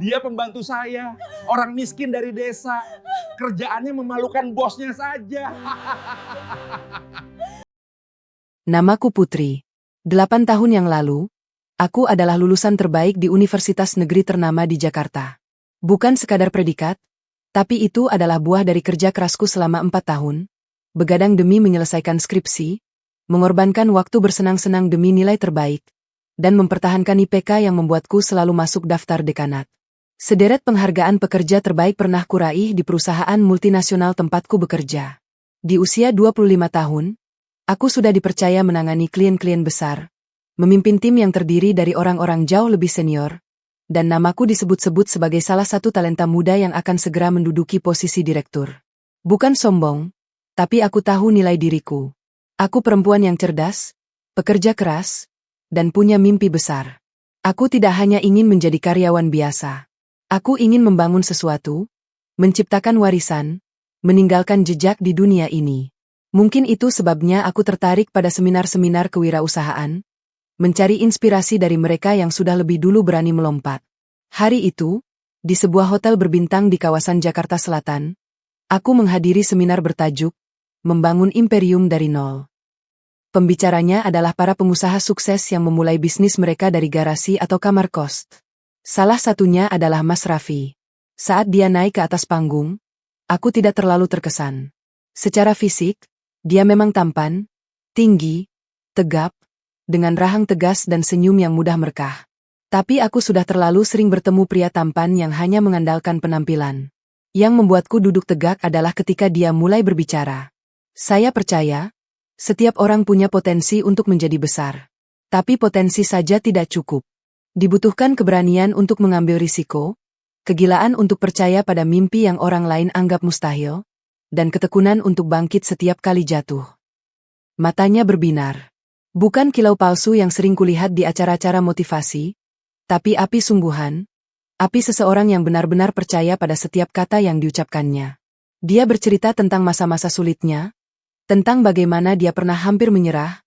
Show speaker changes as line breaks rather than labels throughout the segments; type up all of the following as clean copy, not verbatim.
Dia pembantu saya, orang miskin dari desa. Kerjaannya memalukan bosnya saja.
Namaku Putri. 8 tahun yang lalu, aku adalah lulusan terbaik di universitas negeri ternama di Jakarta. Bukan sekadar predikat, tapi itu adalah buah dari kerja kerasku selama 4 tahun, begadang demi menyelesaikan skripsi, mengorbankan waktu bersenang-senang demi nilai terbaik, dan mempertahankan IPK yang membuatku selalu masuk daftar dekanat. Sederet penghargaan pekerja terbaik pernah kuraih di perusahaan multinasional tempatku bekerja. Di usia 25 tahun, aku sudah dipercaya menangani klien-klien besar, memimpin tim yang terdiri dari orang-orang jauh lebih senior, dan namaku disebut-sebut sebagai salah satu talenta muda yang akan segera menduduki posisi direktur. Bukan sombong, tapi aku tahu nilai diriku. Aku perempuan yang cerdas, pekerja keras, dan punya mimpi besar. Aku tidak hanya ingin menjadi karyawan biasa. Aku ingin membangun sesuatu, menciptakan warisan, meninggalkan jejak di dunia ini. Mungkin itu sebabnya aku tertarik pada seminar-seminar kewirausahaan, mencari inspirasi dari mereka yang sudah lebih dulu berani melompat. Hari itu, di sebuah hotel berbintang di kawasan Jakarta Selatan, aku menghadiri seminar bertajuk Membangun Imperium dari Nol. Pembicaranya adalah para pengusaha sukses yang memulai bisnis mereka dari garasi atau kamar kos. Salah satunya adalah Mas Raffi. Saat dia naik ke atas panggung, aku tidak terlalu terkesan. Secara fisik, dia memang tampan, tinggi, tegap, dengan rahang tegas dan senyum yang mudah merekah. Tapi aku sudah terlalu sering bertemu pria tampan yang hanya mengandalkan penampilan. Yang membuatku duduk tegak adalah ketika dia mulai berbicara. Saya percaya, setiap orang punya potensi untuk menjadi besar. Tapi potensi saja tidak cukup. Dibutuhkan keberanian untuk mengambil risiko, kegilaan untuk percaya pada mimpi yang orang lain anggap mustahil, dan ketekunan untuk bangkit setiap kali jatuh. Matanya berbinar. Bukan kilau palsu yang sering kulihat di acara-acara motivasi, tapi api sungguhan, api seseorang yang benar-benar percaya pada setiap kata yang diucapkannya. Dia bercerita tentang masa-masa sulitnya, tentang bagaimana dia pernah hampir menyerah,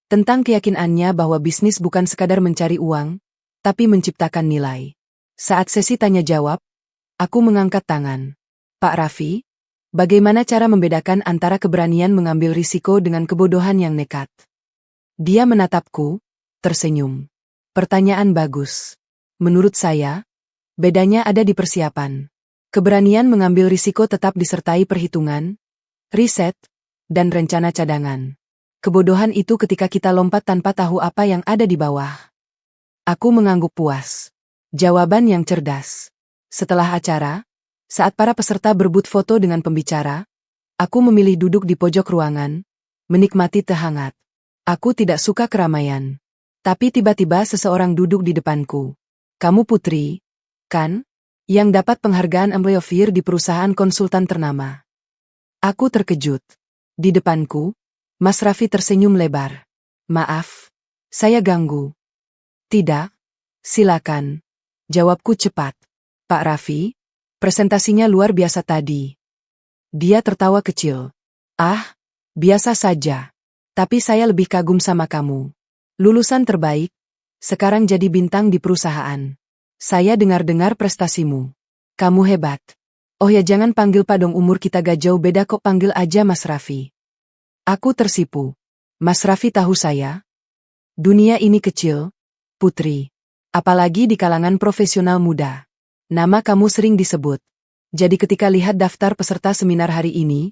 tentang keyakinannya bahwa bisnis bukan sekadar mencari uang, tapi menciptakan nilai. Saat sesi tanya-jawab, aku mengangkat tangan. Pak Raffi, bagaimana cara membedakan antara keberanian mengambil risiko dengan kebodohan yang nekat? Dia menatapku, tersenyum. Pertanyaan bagus. Menurut saya, bedanya ada di persiapan. Keberanian mengambil risiko tetap disertai perhitungan, riset, dan rencana cadangan. Kebodohan itu ketika kita lompat tanpa tahu apa yang ada di bawah. Aku mengangguk puas. Jawaban yang cerdas. Setelah acara, saat para peserta berebut foto dengan pembicara, aku memilih duduk di pojok ruangan, menikmati teh hangat. Aku tidak suka keramaian. Tapi tiba-tiba seseorang duduk di depanku. Kamu Putri, kan? Yang dapat penghargaan Employee of the Year di perusahaan konsultan ternama. Aku terkejut. Di depanku, Mas Raffi tersenyum lebar. Maaf, saya ganggu. Tidak, silakan. Jawabku cepat. Pak Raffi, presentasinya luar biasa tadi. Dia tertawa kecil. Ah, biasa saja. Tapi saya lebih kagum sama kamu. Lulusan terbaik, sekarang jadi bintang di perusahaan. Saya dengar-dengar prestasimu. Kamu hebat. Oh ya jangan panggil Pak dong, umur kita gak jauh beda kok, panggil aja Mas Raffi. Aku tersipu. Mas Raffi tahu saya? Dunia ini kecil, Putri. Apalagi di kalangan profesional muda. Nama kamu sering disebut. Jadi ketika lihat daftar peserta seminar hari ini,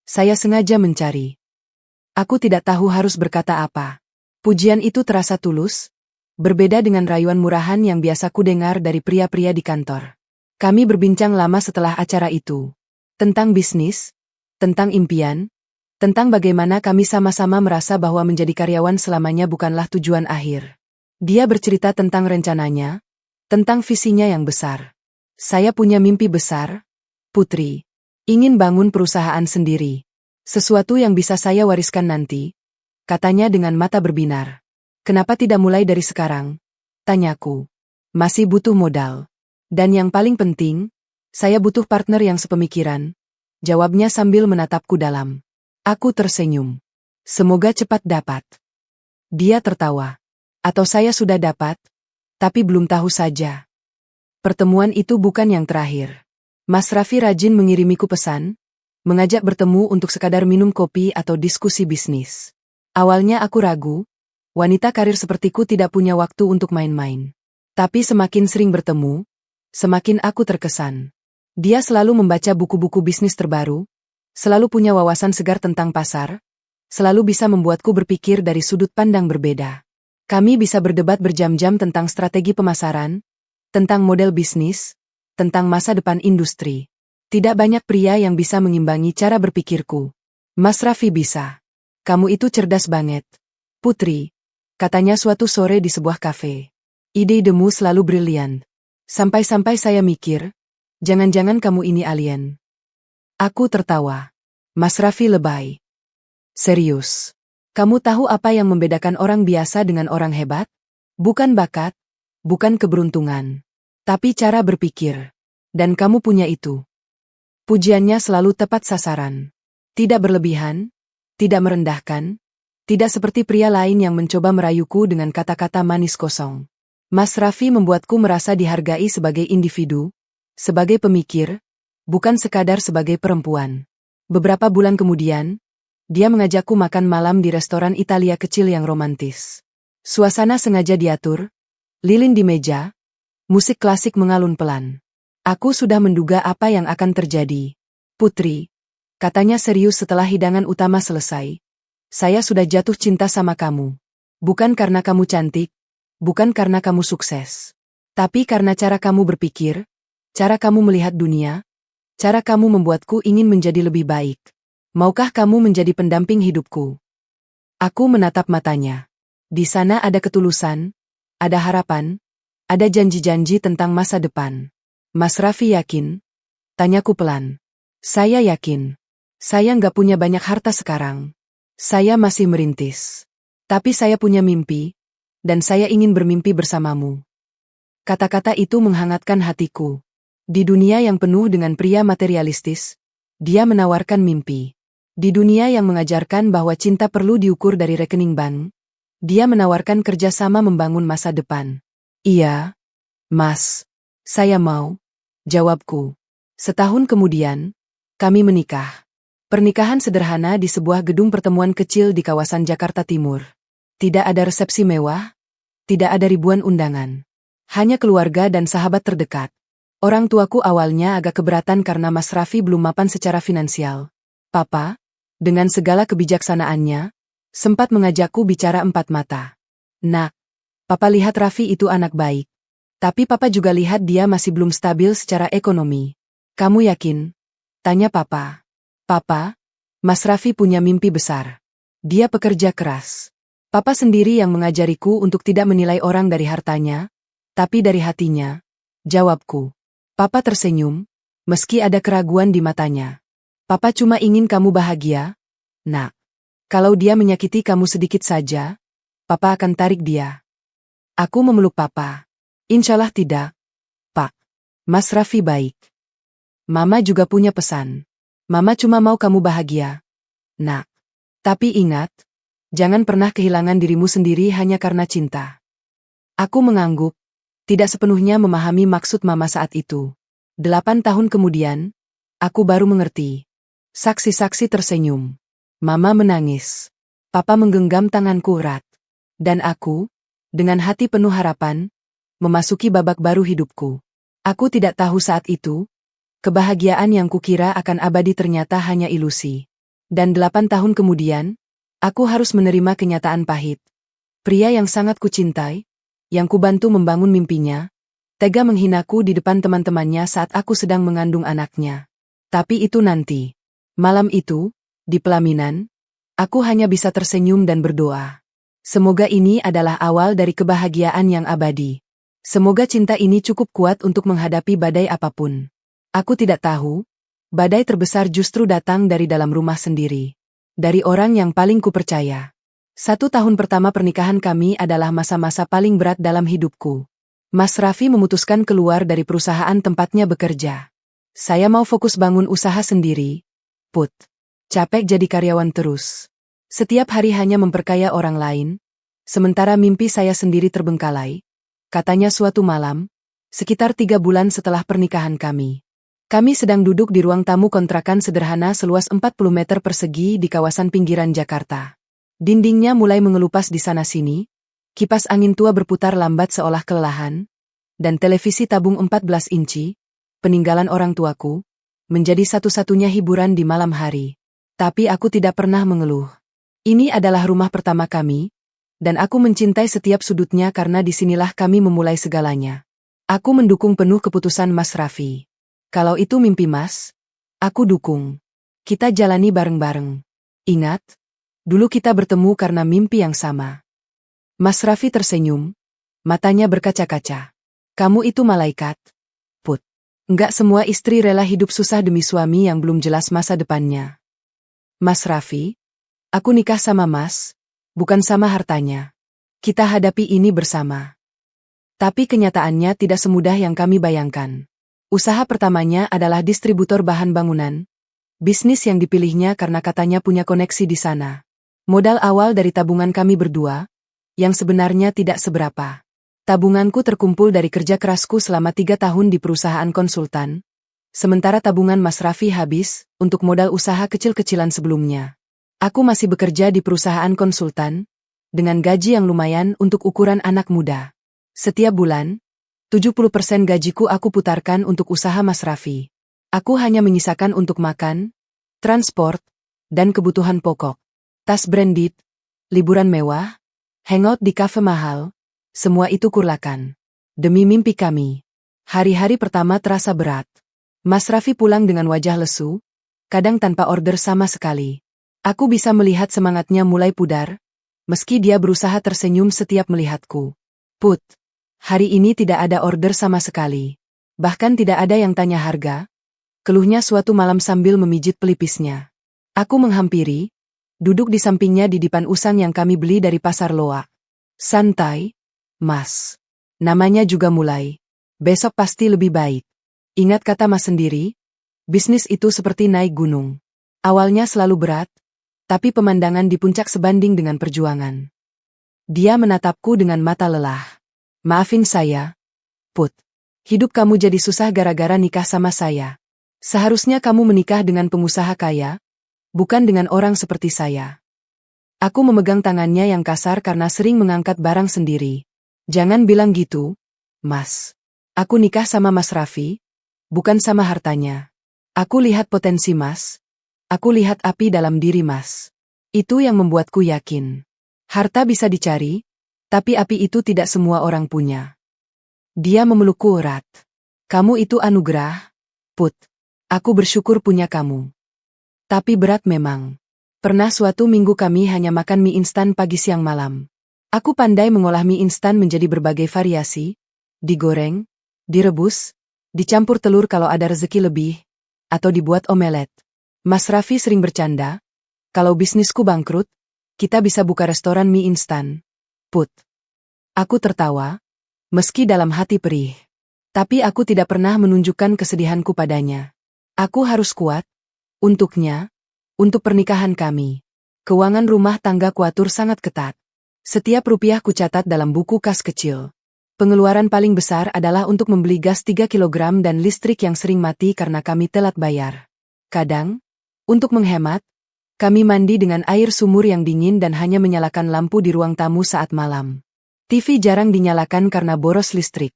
saya sengaja mencari. Aku tidak tahu harus berkata apa. Pujian itu terasa tulus, berbeda dengan rayuan murahan yang biasa ku dengar dari pria-pria di kantor. Kami berbincang lama setelah acara itu. Tentang bisnis, tentang impian, tentang bagaimana kami sama-sama merasa bahwa menjadi karyawan selamanya bukanlah tujuan akhir. Dia bercerita tentang rencananya, tentang visinya yang besar. Saya punya mimpi besar, Putri. Ingin bangun perusahaan sendiri. Sesuatu yang bisa saya wariskan nanti, katanya dengan mata berbinar. Kenapa tidak mulai dari sekarang? Tanyaku. Masih butuh modal. Dan yang paling penting, saya butuh partner yang sepemikiran. Jawabnya sambil menatapku dalam. Aku tersenyum. Semoga cepat dapat. Dia tertawa. Atau saya sudah dapat, tapi belum tahu saja. Pertemuan itu bukan yang terakhir. Mas Raffi rajin mengirimiku pesan, mengajak bertemu untuk sekadar minum kopi atau diskusi bisnis. Awalnya aku ragu, wanita karir sepertiku tidak punya waktu untuk main-main. Tapi semakin sering bertemu, semakin aku terkesan. Dia selalu membaca buku-buku bisnis terbaru, selalu punya wawasan segar tentang pasar, selalu bisa membuatku berpikir dari sudut pandang berbeda. Kami bisa berdebat berjam-jam tentang strategi pemasaran, tentang model bisnis, tentang masa depan industri. Tidak banyak pria yang bisa mengimbangi cara berpikirku. Mas Raffi bisa. Kamu itu cerdas banget, Putri, katanya suatu sore di sebuah kafe. Ide-idemu selalu brilian. Sampai-sampai saya mikir, jangan-jangan kamu ini alien. Aku tertawa. Mas Raffi lebay. Serius. Kamu tahu apa yang membedakan orang biasa dengan orang hebat? Bukan bakat, bukan keberuntungan, tapi cara berpikir. Dan kamu punya itu. Pujiannya selalu tepat sasaran. Tidak berlebihan, tidak merendahkan, tidak seperti pria lain yang mencoba merayuku dengan kata-kata manis kosong. Mas Raffi membuatku merasa dihargai sebagai individu, sebagai pemikir, bukan sekadar sebagai perempuan. Beberapa bulan kemudian, dia mengajakku makan malam di restoran Italia kecil yang romantis. Suasana sengaja diatur, lilin di meja, musik klasik mengalun pelan. Aku sudah menduga apa yang akan terjadi. Putri, katanya serius setelah hidangan utama selesai. Saya sudah jatuh cinta sama kamu. Bukan karena kamu cantik, bukan karena kamu sukses. Tapi karena cara kamu berpikir, cara kamu melihat dunia, cara kamu membuatku ingin menjadi lebih baik. Maukah kamu menjadi pendamping hidupku? Aku menatap matanya. Di sana ada ketulusan, ada harapan, ada janji-janji tentang masa depan. Mas Raffi yakin? Tanyaku pelan. Saya yakin. Saya nggak punya banyak harta sekarang. Saya masih merintis. Tapi saya punya mimpi, dan saya ingin bermimpi bersamamu. Kata-kata itu menghangatkan hatiku. Di dunia yang penuh dengan pria materialistis, dia menawarkan mimpi. Di dunia yang mengajarkan bahwa cinta perlu diukur dari rekening bank, dia menawarkan kerjasama membangun masa depan. Iya, Mas. Saya mau, jawabku. Setahun kemudian, kami menikah. Pernikahan sederhana di sebuah gedung pertemuan kecil di kawasan Jakarta Timur. Tidak ada resepsi mewah, tidak ada ribuan undangan. Hanya keluarga dan sahabat terdekat. Orang tuaku awalnya agak keberatan karena Mas Raffi belum mapan secara finansial. Papa, dengan segala kebijaksanaannya, sempat mengajakku bicara empat mata. Nak, Papa lihat Raffi itu anak baik. Tapi Papa juga lihat dia masih belum stabil secara ekonomi. Kamu yakin? Tanya Papa. Papa, Mas Raffi punya mimpi besar. Dia pekerja keras. Papa sendiri yang mengajariku untuk tidak menilai orang dari hartanya, tapi dari hatinya. Jawabku. Papa tersenyum, meski ada keraguan di matanya. Papa cuma ingin kamu bahagia, Nak. Kalau dia menyakiti kamu sedikit saja, Papa akan tarik dia. Aku memeluk Papa. Insyaallah tidak, Pak. Mas Raffi baik. Mama juga punya pesan. Mama cuma mau kamu bahagia, Nak. Tapi ingat, jangan pernah kehilangan dirimu sendiri hanya karena cinta. Aku mengangguk, tidak sepenuhnya memahami maksud Mama saat itu. 8 tahun kemudian, aku baru mengerti. Saksi-saksi tersenyum. Mama menangis. Papa menggenggam tanganku erat. Dan aku, dengan hati penuh harapan, memasuki babak baru hidupku. Aku tidak tahu saat itu, kebahagiaan yang kukira akan abadi ternyata hanya ilusi. Dan 8 tahun kemudian, aku harus menerima kenyataan pahit. Pria yang sangat kucintai, yang kubantu membangun mimpinya, tega menghinaku di depan teman-temannya saat aku sedang mengandung anaknya. Tapi itu nanti. Malam itu, di pelaminan, aku hanya bisa tersenyum dan berdoa. Semoga ini adalah awal dari kebahagiaan yang abadi. Semoga cinta ini cukup kuat untuk menghadapi badai apapun. Aku tidak tahu, badai terbesar justru datang dari dalam rumah sendiri. Dari orang yang paling kupercaya. 1 tahun pertama pernikahan kami adalah masa-masa paling berat dalam hidupku. Mas Raffi memutuskan keluar dari perusahaan tempatnya bekerja. Saya mau fokus bangun usaha sendiri, Put. Capek jadi karyawan terus. Setiap hari hanya memperkaya orang lain, sementara mimpi saya sendiri terbengkalai. Katanya suatu malam, sekitar 3 bulan setelah pernikahan kami. Kami sedang duduk di ruang tamu kontrakan sederhana seluas 40 meter persegi di kawasan pinggiran Jakarta. Dindingnya mulai mengelupas di sana-sini, kipas angin tua berputar lambat seolah kelelahan, dan televisi tabung 14 inci, peninggalan orang tuaku, menjadi satu-satunya hiburan di malam hari. Tapi aku tidak pernah mengeluh. Ini adalah rumah pertama kami, dan aku mencintai setiap sudutnya karena disinilah kami memulai segalanya. Aku mendukung penuh keputusan Mas Raffi. Kalau itu mimpi Mas, aku dukung. Kita jalani bareng-bareng. Ingat, dulu kita bertemu karena mimpi yang sama. Mas Raffi tersenyum, matanya berkaca-kaca. Kamu itu malaikat, Put. Enggak semua istri rela hidup susah demi suami yang belum jelas masa depannya. Mas Raffi, aku nikah sama Mas, bukan sama hartanya. Kita hadapi ini bersama. Tapi kenyataannya tidak semudah yang kami bayangkan. Usaha pertamanya adalah distributor bahan bangunan. Bisnis yang dipilihnya karena katanya punya koneksi di sana. Modal awal dari tabungan kami berdua, yang sebenarnya tidak seberapa. Tabunganku terkumpul dari kerja kerasku selama 3 tahun di perusahaan konsultan. Sementara tabungan Mas Raffi habis untuk modal usaha kecil-kecilan sebelumnya. Aku masih bekerja di perusahaan konsultan, dengan gaji yang lumayan untuk ukuran anak muda. Setiap bulan, 70% gajiku aku putarkan untuk usaha Mas Raffi. Aku hanya menyisakan untuk makan, transport, dan kebutuhan pokok. Tas branded, liburan mewah, hangout di kafe mahal, semua itu kurlakan. Demi mimpi kami. Hari-hari pertama terasa berat. Mas Raffi pulang dengan wajah lesu, kadang tanpa order sama sekali. Aku bisa melihat semangatnya mulai pudar, meski dia berusaha tersenyum setiap melihatku. Put, hari ini tidak ada order sama sekali. Bahkan tidak ada yang tanya harga. Keluhnya suatu malam sambil memijit pelipisnya. Aku menghampiri, duduk di sampingnya di dipan usang yang kami beli dari pasar Loak. Santai, Mas. Namanya juga mulai. Besok pasti lebih baik. Ingat kata Mas sendiri, bisnis itu seperti naik gunung. Awalnya selalu berat, tapi pemandangan di puncak sebanding dengan perjuangan. Dia menatapku dengan mata lelah. Maafin saya, Put. Hidup kamu jadi susah gara-gara nikah sama saya. Seharusnya kamu menikah dengan pengusaha kaya, bukan dengan orang seperti saya. Aku memegang tangannya yang kasar karena sering mengangkat barang sendiri. Jangan bilang gitu, Mas. Aku nikah sama Mas Raffi, bukan sama hartanya. Aku lihat potensi Mas. Aku lihat api dalam diri Mas. Itu yang membuatku yakin. Harta bisa dicari, tapi api itu tidak semua orang punya. Dia memelukku erat. Kamu itu anugerah, Put. Aku bersyukur punya kamu. Tapi berat memang. Pernah suatu minggu kami hanya makan mie instan pagi siang malam. Aku pandai mengolah mie instan menjadi berbagai variasi, digoreng, direbus, dicampur telur kalau ada rezeki lebih, atau dibuat omelet. Mas Raffi sering bercanda, kalau bisnisku bangkrut, kita bisa buka restoran mie instan. Put. Aku tertawa, meski dalam hati perih. Tapi aku tidak pernah menunjukkan kesedihanku padanya. Aku harus kuat, untuknya, untuk pernikahan kami. Keuangan rumah tangga kuatur sangat ketat. Setiap rupiah kucatat dalam buku kas kecil. Pengeluaran paling besar adalah untuk membeli gas 3 kg dan listrik yang sering mati karena kami telat bayar. Kadang, untuk menghemat, kami mandi dengan air sumur yang dingin dan hanya menyalakan lampu di ruang tamu saat malam. TV jarang dinyalakan karena boros listrik.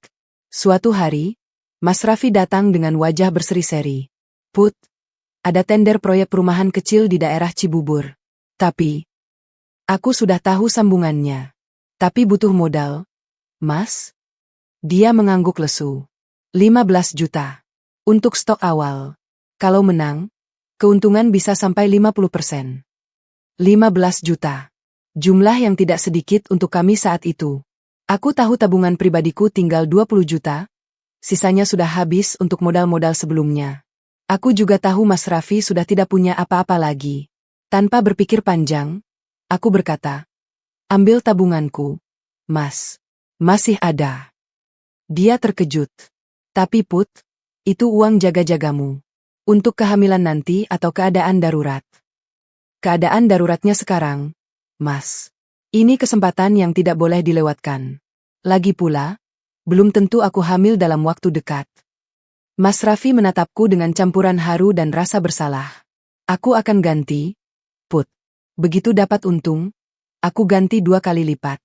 Suatu hari, Mas Raffi datang dengan wajah berseri-seri. Put, ada tender proyek perumahan kecil di daerah Cibubur. Tapi, aku sudah tahu sambungannya. Tapi butuh modal, Mas? Dia mengangguk lesu. 15 juta. Untuk stok awal. Kalau menang, keuntungan bisa sampai 50%. 15 juta. Jumlah yang tidak sedikit untuk kami saat itu. Aku tahu tabungan pribadiku tinggal 20 juta. Sisanya sudah habis untuk modal-modal sebelumnya. Aku juga tahu Mas Raffi sudah tidak punya apa-apa lagi. Tanpa berpikir panjang, aku berkata, ambil tabunganku, Mas. Masih ada. Dia terkejut. Tapi Put, itu uang jaga-jagamu. Untuk kehamilan nanti atau keadaan darurat. Keadaan daruratnya sekarang, Mas. Ini kesempatan yang tidak boleh dilewatkan. Lagi pula, Belum tentu aku hamil dalam waktu dekat. Mas Raffi menatapku dengan campuran haru dan rasa bersalah. Aku akan ganti, Put. Begitu dapat untung, aku ganti 2 kali lipat.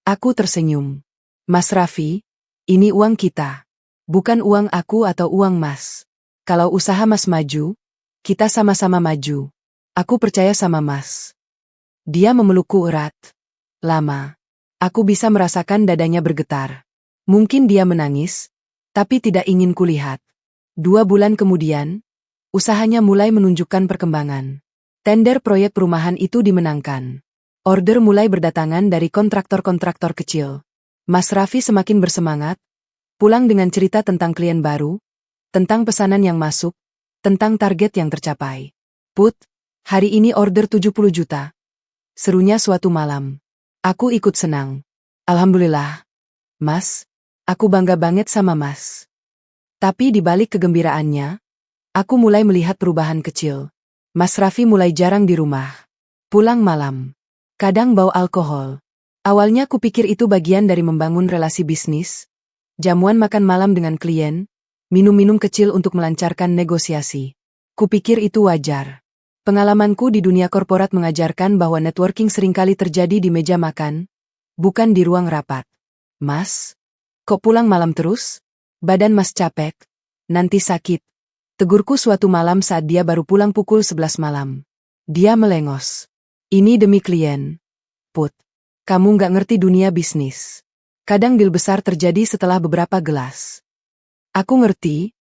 Aku tersenyum. Mas Raffi, ini uang kita. Bukan uang aku atau uang Mas. Kalau usaha Mas maju, kita sama-sama maju. Aku percaya sama Mas. Dia memelukku erat. Lama. Aku bisa merasakan dadanya bergetar. Mungkin dia menangis, tapi tidak ingin kulihat. 2 bulan kemudian, usahanya mulai menunjukkan perkembangan. Tender proyek perumahan itu dimenangkan. Order mulai berdatangan dari kontraktor-kontraktor kecil. Mas Raffi semakin bersemangat, pulang dengan cerita tentang klien baru, tentang pesanan yang masuk, tentang target yang tercapai. Put, hari ini order 70 juta. Serunya suatu malam. Aku ikut senang. Alhamdulillah. Mas, aku bangga banget sama Mas. Tapi di balik kegembiraannya, aku mulai melihat perubahan kecil. Mas Raffi mulai jarang di rumah. Pulang malam. Kadang bau alkohol. Awalnya kupikir itu bagian dari membangun relasi bisnis. Jamuan makan malam dengan klien, minum-minum kecil untuk melancarkan negosiasi. Kupikir itu wajar. Pengalamanku di dunia korporat mengajarkan bahwa networking seringkali terjadi di meja makan, bukan di ruang rapat. Mas, kok pulang malam terus? Badan Mas capek. Nanti sakit. Tegurku suatu malam saat dia baru pulang pukul 11 malam. Dia melengos. Ini demi klien. Put, kamu nggak ngerti dunia bisnis. Kadang deal besar terjadi setelah beberapa gelas. Aku ngerti,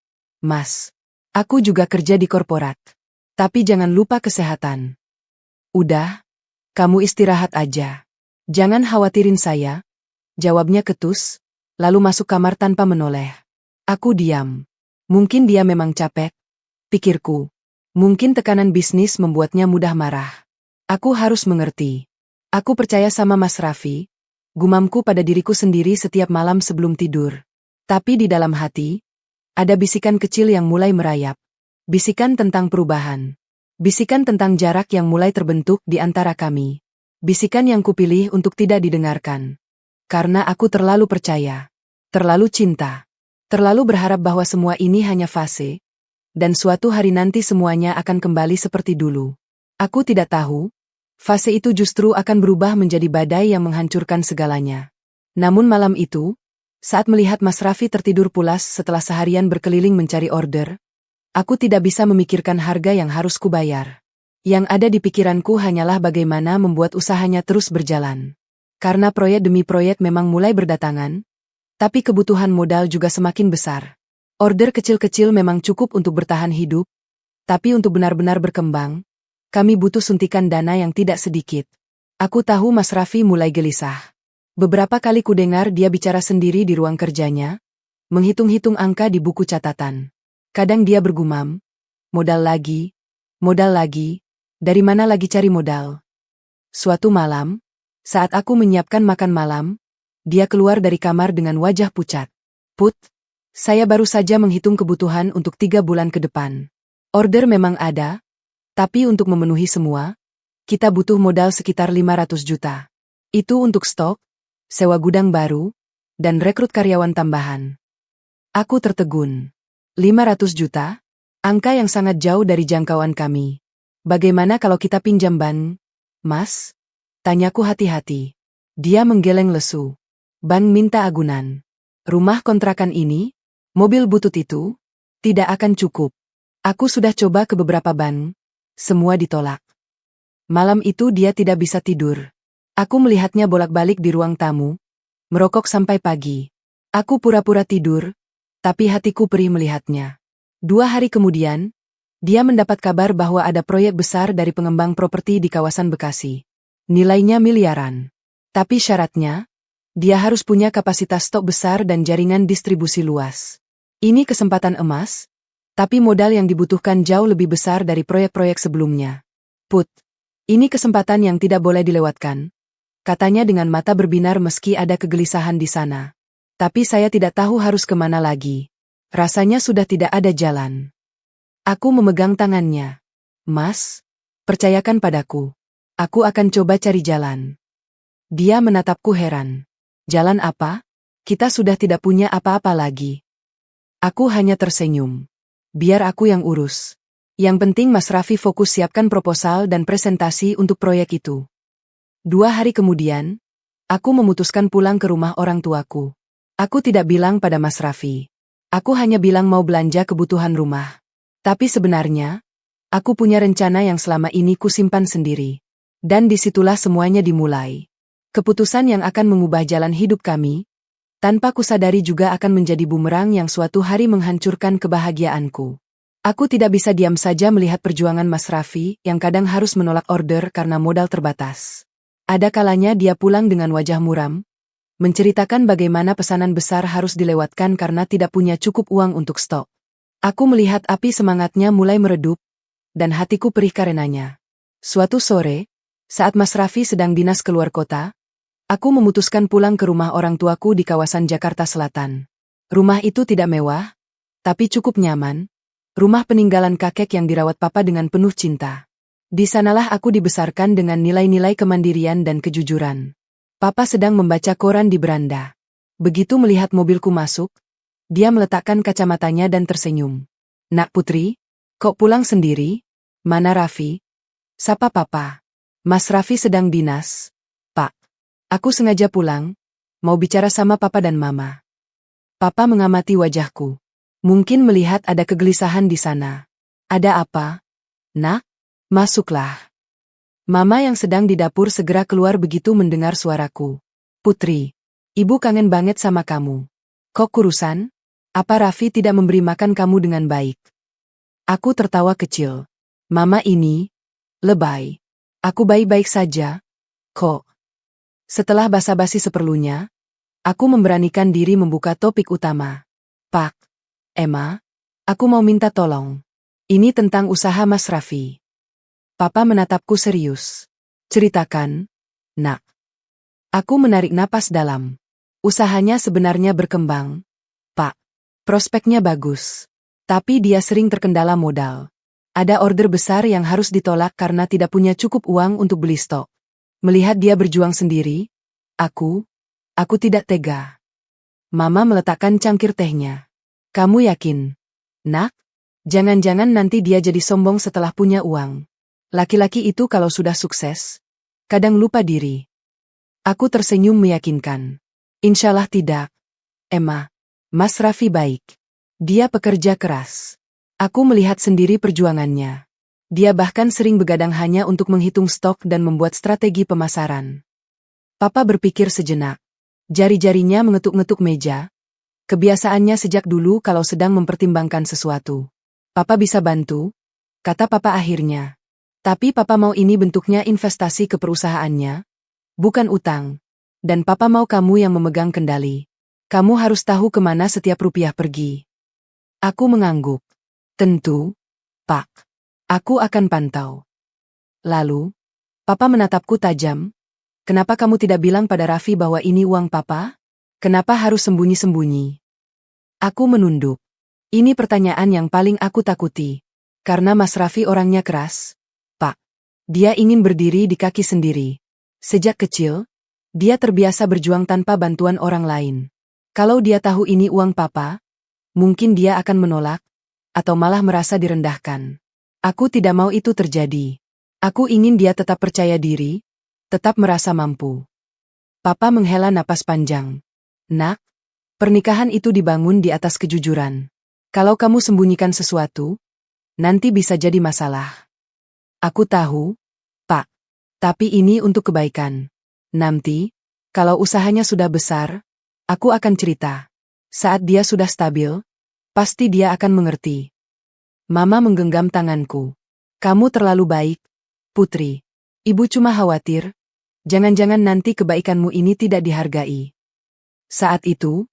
Mas. Aku juga kerja di korporat. Tapi jangan lupa kesehatan. Udah, kamu istirahat aja. Jangan khawatirin saya. Jawabnya ketus, lalu masuk kamar tanpa menoleh. Aku diam. Mungkin dia memang capek. Pikirku. Mungkin tekanan bisnis membuatnya mudah marah. Aku harus mengerti. Aku percaya sama Mas Raffi. Gumamku pada diriku sendiri setiap malam sebelum tidur. Tapi di dalam hati, ada bisikan kecil yang mulai merayap. Bisikan tentang perubahan. Bisikan tentang jarak yang mulai terbentuk di antara kami. Bisikan yang kupilih untuk tidak didengarkan. Karena aku terlalu percaya. Terlalu cinta. Terlalu berharap bahwa semua ini hanya fase. Dan suatu hari nanti semuanya akan kembali seperti dulu. Aku tidak tahu. Fase itu justru akan berubah menjadi badai yang menghancurkan segalanya. Namun malam itu, saat melihat Mas Raffi tertidur pulas setelah seharian berkeliling mencari order, aku tidak bisa memikirkan harga yang harus kubayar. Yang ada di pikiranku hanyalah bagaimana membuat usahanya terus berjalan. Karena proyek demi proyek memang mulai berdatangan, tapi kebutuhan modal juga semakin besar. Order kecil-kecil memang cukup untuk bertahan hidup, tapi untuk benar-benar berkembang, kami butuh suntikan dana yang tidak sedikit. Aku tahu Mas Raffi mulai gelisah. Beberapa kali kudengar dia bicara sendiri di ruang kerjanya, menghitung-hitung angka di buku catatan. Kadang dia bergumam, modal lagi, dari mana lagi cari modal? Suatu malam, saat aku menyiapkan makan malam, dia keluar dari kamar dengan wajah pucat. Put, saya baru saja menghitung kebutuhan untuk 3 bulan ke depan. Order memang ada, tapi untuk memenuhi semua, kita butuh modal sekitar 500 juta. Itu untuk stok, sewa gudang baru, dan rekrut karyawan tambahan. Aku tertegun. 500 juta? Angka yang sangat jauh dari jangkauan kami. Bagaimana kalau kita pinjam bank, Mas? Tanyaku hati-hati. Dia menggeleng lesu. Bank minta agunan. Rumah kontrakan ini, mobil butut itu, tidak akan cukup. Aku sudah coba ke beberapa bank. Semua ditolak. Malam itu dia tidak bisa tidur. Aku melihatnya bolak-balik di ruang tamu, merokok sampai pagi. Aku pura-pura tidur, tapi hatiku perih melihatnya. 2 hari kemudian, dia mendapat kabar bahwa ada proyek besar dari pengembang properti di kawasan Bekasi. Nilainya miliaran. Tapi syaratnya, dia harus punya kapasitas stok besar dan jaringan distribusi luas. Ini kesempatan emas, tapi modal yang dibutuhkan jauh lebih besar dari proyek-proyek sebelumnya. Put, ini kesempatan yang tidak boleh dilewatkan, katanya dengan mata berbinar meski ada kegelisahan di sana. Tapi saya tidak tahu harus kemana lagi. Rasanya sudah tidak ada jalan. Aku memegang tangannya. Mas, percayakan padaku. Aku akan coba cari jalan. Dia menatapku heran. Jalan apa? Kita sudah tidak punya apa-apa lagi. Aku hanya tersenyum. Biar aku yang urus. Yang penting Mas Raffi fokus siapkan proposal dan presentasi untuk proyek itu. 2 hari kemudian, aku memutuskan pulang ke rumah orang tuaku. Aku tidak bilang pada Mas Raffi. Aku hanya bilang mau belanja kebutuhan rumah. Tapi sebenarnya, aku punya rencana yang selama ini kusimpan sendiri. Dan disitulah semuanya dimulai. Keputusan yang akan mengubah jalan hidup kami, tanpa kusadari juga akan menjadi bumerang yang suatu hari menghancurkan kebahagiaanku. Aku tidak bisa diam saja melihat perjuangan Mas Raffi yang kadang harus menolak order karena modal terbatas. Ada kalanya dia pulang dengan wajah muram, menceritakan bagaimana pesanan besar harus dilewatkan karena tidak punya cukup uang untuk stok. Aku melihat api semangatnya mulai meredup, dan hatiku perih karenanya. Suatu sore, saat Mas Raffi sedang dinas keluar kota, aku memutuskan pulang ke rumah orang tuaku di kawasan Jakarta Selatan. Rumah itu tidak mewah, tapi cukup nyaman. Rumah peninggalan kakek yang dirawat papa dengan penuh cinta. Di sanalah aku dibesarkan dengan nilai-nilai kemandirian dan kejujuran. Papa sedang membaca koran di beranda. Begitu melihat mobilku masuk, dia meletakkan kacamatanya dan tersenyum. "Nak Putri, kok pulang sendiri? Mana Raffi?" Sapa papa. "Mas Raffi sedang dinas, Pak. Aku sengaja pulang, mau bicara sama papa dan mama." Papa mengamati wajahku. Mungkin melihat ada kegelisahan di sana. "Ada apa, Nak? Masuklah." Mama yang sedang di dapur segera keluar begitu mendengar suaraku. "Putri, ibu kangen banget sama kamu. Kok kurusan? Apa Raffi tidak memberi makan kamu dengan baik?" Aku tertawa kecil. "Mama ini lebay. Aku baik-baik saja, kok." Setelah basa-basi seperlunya, aku memberanikan diri membuka topik utama. "Pak, Emma, aku mau minta tolong. Ini tentang usaha Mas Raffi." Papa menatapku serius. "Ceritakan, Nak." Aku menarik napas dalam. "Usahanya sebenarnya berkembang, Pak. Prospeknya bagus. Tapi dia sering terkendala modal. Ada order besar yang harus ditolak karena tidak punya cukup uang untuk beli stok. Melihat dia berjuang sendiri, aku tidak tega." Mama meletakkan cangkir tehnya. "Kamu yakin, Nak? Jangan-jangan nanti dia jadi sombong setelah punya uang. Laki-laki itu kalau sudah sukses, kadang lupa diri." Aku tersenyum meyakinkan. "Insyaallah tidak, Emma. Mas Raffi baik. Dia pekerja keras. Aku melihat sendiri perjuangannya. Dia bahkan sering begadang hanya untuk menghitung stok dan membuat strategi pemasaran." Papa berpikir sejenak. Jari-jarinya mengetuk-ngetuk meja. Kebiasaannya sejak dulu kalau sedang mempertimbangkan sesuatu. "Papa bisa bantu?" kata papa akhirnya. "Tapi papa mau ini bentuknya investasi ke perusahaannya, bukan utang. Dan papa mau kamu yang memegang kendali. Kamu harus tahu kemana setiap rupiah pergi." Aku mengangguk. "Tentu, Pak. Aku akan pantau." Lalu, papa menatapku tajam. "Kenapa kamu tidak bilang pada Raffi bahwa ini uang papa? Kenapa harus sembunyi-sembunyi?" Aku menunduk. Ini pertanyaan yang paling aku takuti. Karena Mas Raffi orangnya keras, Pak. Dia ingin berdiri di kaki sendiri. Sejak kecil, dia terbiasa berjuang tanpa bantuan orang lain. Kalau dia tahu ini uang papa, mungkin dia akan menolak, atau malah merasa direndahkan. Aku tidak mau itu terjadi. Aku ingin dia tetap percaya diri, tetap merasa mampu. Papa menghela napas panjang. "Nak, pernikahan itu dibangun di atas kejujuran. Kalau kamu sembunyikan sesuatu, nanti bisa jadi masalah." "Aku tahu, Pak. Tapi ini untuk kebaikan. Nanti, kalau usahanya sudah besar, aku akan cerita. Saat dia sudah stabil, pasti dia akan mengerti." Mama menggenggam tanganku. "Kamu terlalu baik, Putri. Ibu cuma khawatir, jangan-jangan nanti kebaikanmu ini tidak dihargai." Saat itu,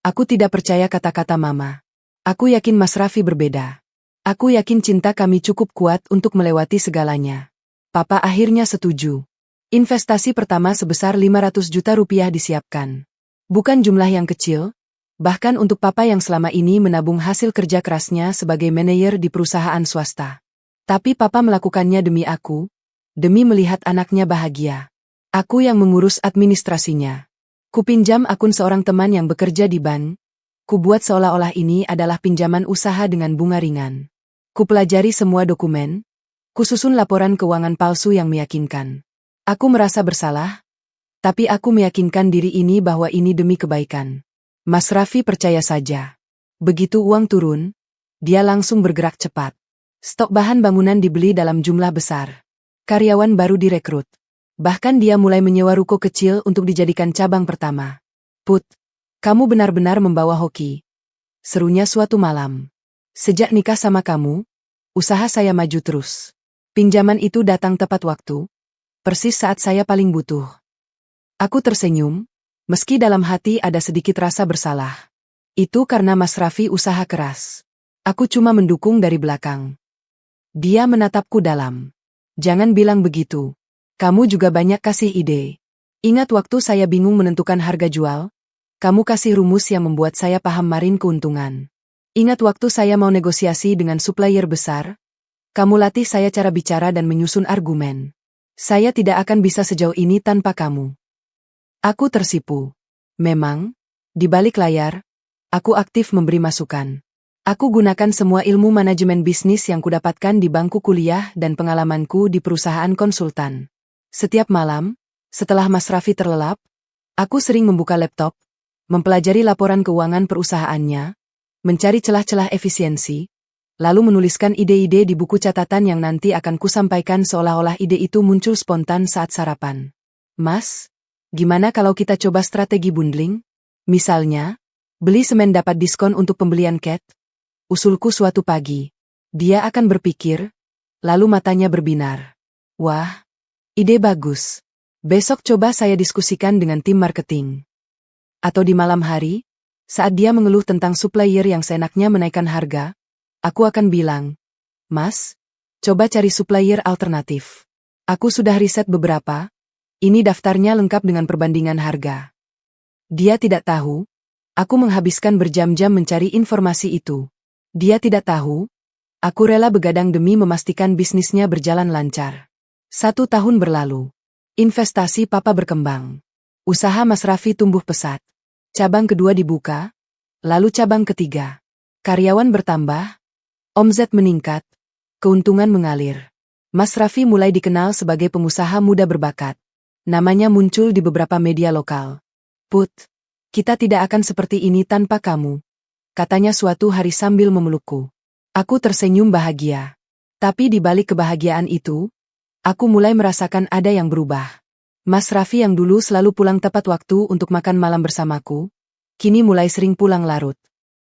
aku tidak percaya kata-kata Mama. Aku yakin Mas Raffi berbeda. Aku yakin cinta kami cukup kuat untuk melewati segalanya. Papa akhirnya setuju. Investasi pertama sebesar 500 juta rupiah disiapkan. Bukan jumlah yang kecil, bahkan untuk papa yang selama ini menabung hasil kerja kerasnya sebagai manajer di perusahaan swasta. Tapi papa melakukannya demi aku, demi melihat anaknya bahagia. Aku yang mengurus administrasinya. Kupinjam akun seorang teman yang bekerja di bank. Kubuat seolah-olah ini adalah pinjaman usaha dengan bunga ringan. Kupelajari semua dokumen. Kususun laporan keuangan palsu yang meyakinkan. Aku merasa bersalah, tapi aku meyakinkan diri ini bahwa ini demi kebaikan. Mas Raffi percaya saja. Begitu uang turun, dia langsung bergerak cepat. Stok bahan bangunan dibeli dalam jumlah besar. Karyawan baru direkrut. Bahkan dia mulai menyewa ruko kecil untuk dijadikan cabang pertama. Put, kamu benar-benar membawa hoki. Serunya suatu malam. Sejak nikah sama kamu, usaha saya maju terus. Pinjaman itu datang tepat waktu, persis saat saya paling butuh. Aku tersenyum, meski dalam hati ada sedikit rasa bersalah. Itu karena Mas Raffi usaha keras. Aku cuma mendukung dari belakang. Dia menatapku dalam. Jangan bilang begitu. Kamu juga banyak kasih ide. Ingat waktu saya bingung menentukan harga jual? Kamu kasih rumus yang membuat saya paham marin keuntungan. Ingat waktu saya mau negosiasi dengan supplier besar? Kamu latih saya cara bicara dan menyusun argumen. Saya tidak akan bisa sejauh ini tanpa kamu. Aku tersipu. Memang, di balik layar, aku aktif memberi masukan. Aku gunakan semua ilmu manajemen bisnis yang kudapatkan di bangku kuliah dan pengalamanku di perusahaan konsultan. Setiap malam, setelah Mas Raffi terlelap, aku sering membuka laptop, mempelajari laporan keuangan perusahaannya, mencari celah-celah efisiensi, lalu menuliskan ide-ide di buku catatan yang nanti akan kusampaikan seolah-olah ide itu muncul spontan saat sarapan. Mas, gimana kalau kita coba strategi bundling? Misalnya, beli semen dapat diskon untuk pembelian cat? Usulku suatu pagi. Dia akan berpikir, lalu matanya berbinar. Wah, ide bagus. Besok coba saya diskusikan dengan tim marketing. Atau di malam hari, saat dia mengeluh tentang supplier yang seenaknya menaikkan harga, aku akan bilang, Mas, coba cari supplier alternatif. Aku sudah riset beberapa, ini daftarnya lengkap dengan perbandingan harga. Dia tidak tahu, aku menghabiskan berjam-jam mencari informasi itu. Dia tidak tahu, aku rela begadang demi memastikan bisnisnya berjalan lancar. 1 tahun berlalu. Investasi papa berkembang. Usaha Mas Raffi tumbuh pesat. Cabang kedua dibuka, lalu cabang ketiga. Karyawan bertambah, omzet meningkat, keuntungan mengalir. Mas Raffi mulai dikenal sebagai pengusaha muda berbakat. Namanya muncul di beberapa media lokal. Put, kita tidak akan seperti ini tanpa kamu. Katanya suatu hari sambil memelukku. Aku tersenyum bahagia. Tapi di balik kebahagiaan itu, aku mulai merasakan ada yang berubah. Mas Raffi yang dulu selalu pulang tepat waktu untuk makan malam bersamaku, kini mulai sering pulang larut.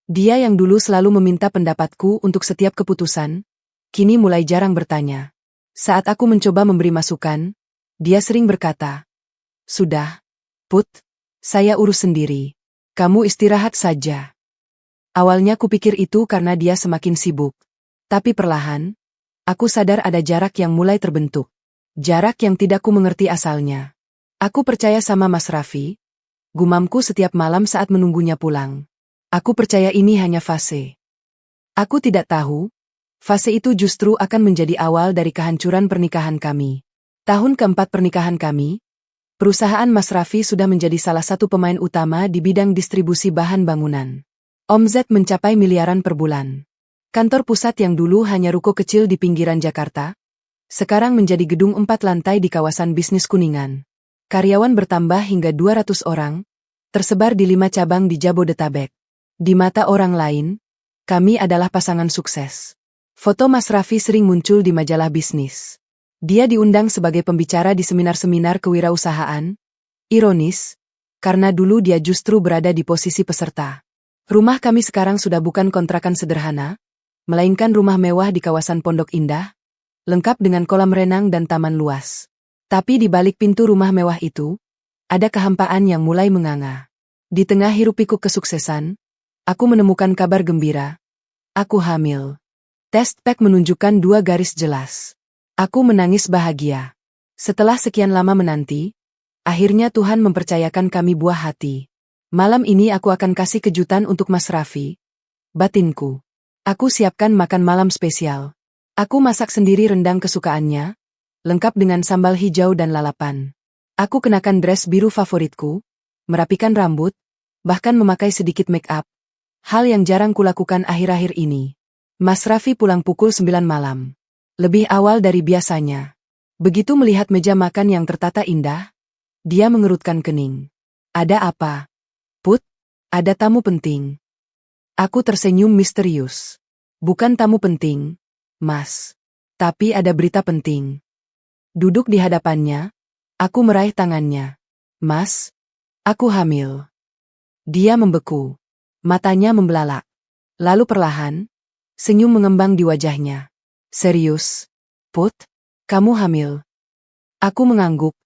Dia yang dulu selalu meminta pendapatku untuk setiap keputusan, kini mulai jarang bertanya. Saat aku mencoba memberi masukan, dia sering berkata, "Sudah, Put, saya urus sendiri. Kamu istirahat saja." Awalnya kupikir itu karena dia semakin sibuk. Tapi perlahan, aku sadar ada jarak yang mulai terbentuk. Jarak yang tidak ku mengerti asalnya. Aku percaya sama Mas Raffi, gumamku setiap malam saat menunggunya pulang. Aku percaya ini hanya fase. Aku tidak tahu, fase itu justru akan menjadi awal dari kehancuran pernikahan kami. Tahun keempat pernikahan kami, perusahaan Mas Raffi sudah menjadi salah satu pemain utama di bidang distribusi bahan bangunan. Omzet mencapai miliaran per bulan. Kantor pusat yang dulu hanya ruko kecil di pinggiran Jakarta, sekarang menjadi gedung 4 lantai di kawasan bisnis Kuningan. Karyawan bertambah hingga 200 orang, tersebar di 5 cabang di Jabodetabek. Di mata orang lain, kami adalah pasangan sukses. Foto Mas Raffi sering muncul di majalah bisnis. Dia diundang sebagai pembicara di seminar-seminar kewirausahaan. Ironis, karena dulu dia justru berada di posisi peserta. Rumah kami sekarang sudah bukan kontrakan sederhana, melainkan rumah mewah di kawasan Pondok Indah, lengkap dengan kolam renang dan taman luas. Tapi di balik pintu rumah mewah itu, ada kehampaan yang mulai menganga. Di tengah hiruk-pikuk kesuksesan, aku menemukan kabar gembira. Aku hamil. Test pack menunjukkan 2 garis jelas. Aku menangis bahagia. Setelah sekian lama menanti, akhirnya Tuhan mempercayakan kami buah hati. Malam ini aku akan kasih kejutan untuk Mas Raffi. Batinku. Aku siapkan makan malam spesial. Aku masak sendiri rendang kesukaannya, lengkap dengan sambal hijau dan lalapan. Aku kenakan dress biru favoritku, merapikan rambut, bahkan memakai sedikit make up. Hal yang jarang kulakukan akhir-akhir ini. Mas Raffi pulang pukul 9 malam. Lebih awal dari biasanya. Begitu melihat meja makan yang tertata indah, dia mengerutkan kening. Ada apa? Put, ada tamu penting. Aku tersenyum misterius. Bukan tamu penting, Mas. Tapi ada berita penting. Duduk di hadapannya, aku meraih tangannya. Mas, aku hamil. Dia membeku. Matanya membelalak. Lalu perlahan, senyum mengembang di wajahnya. Serius, Put? Kamu hamil? Aku mengangguk.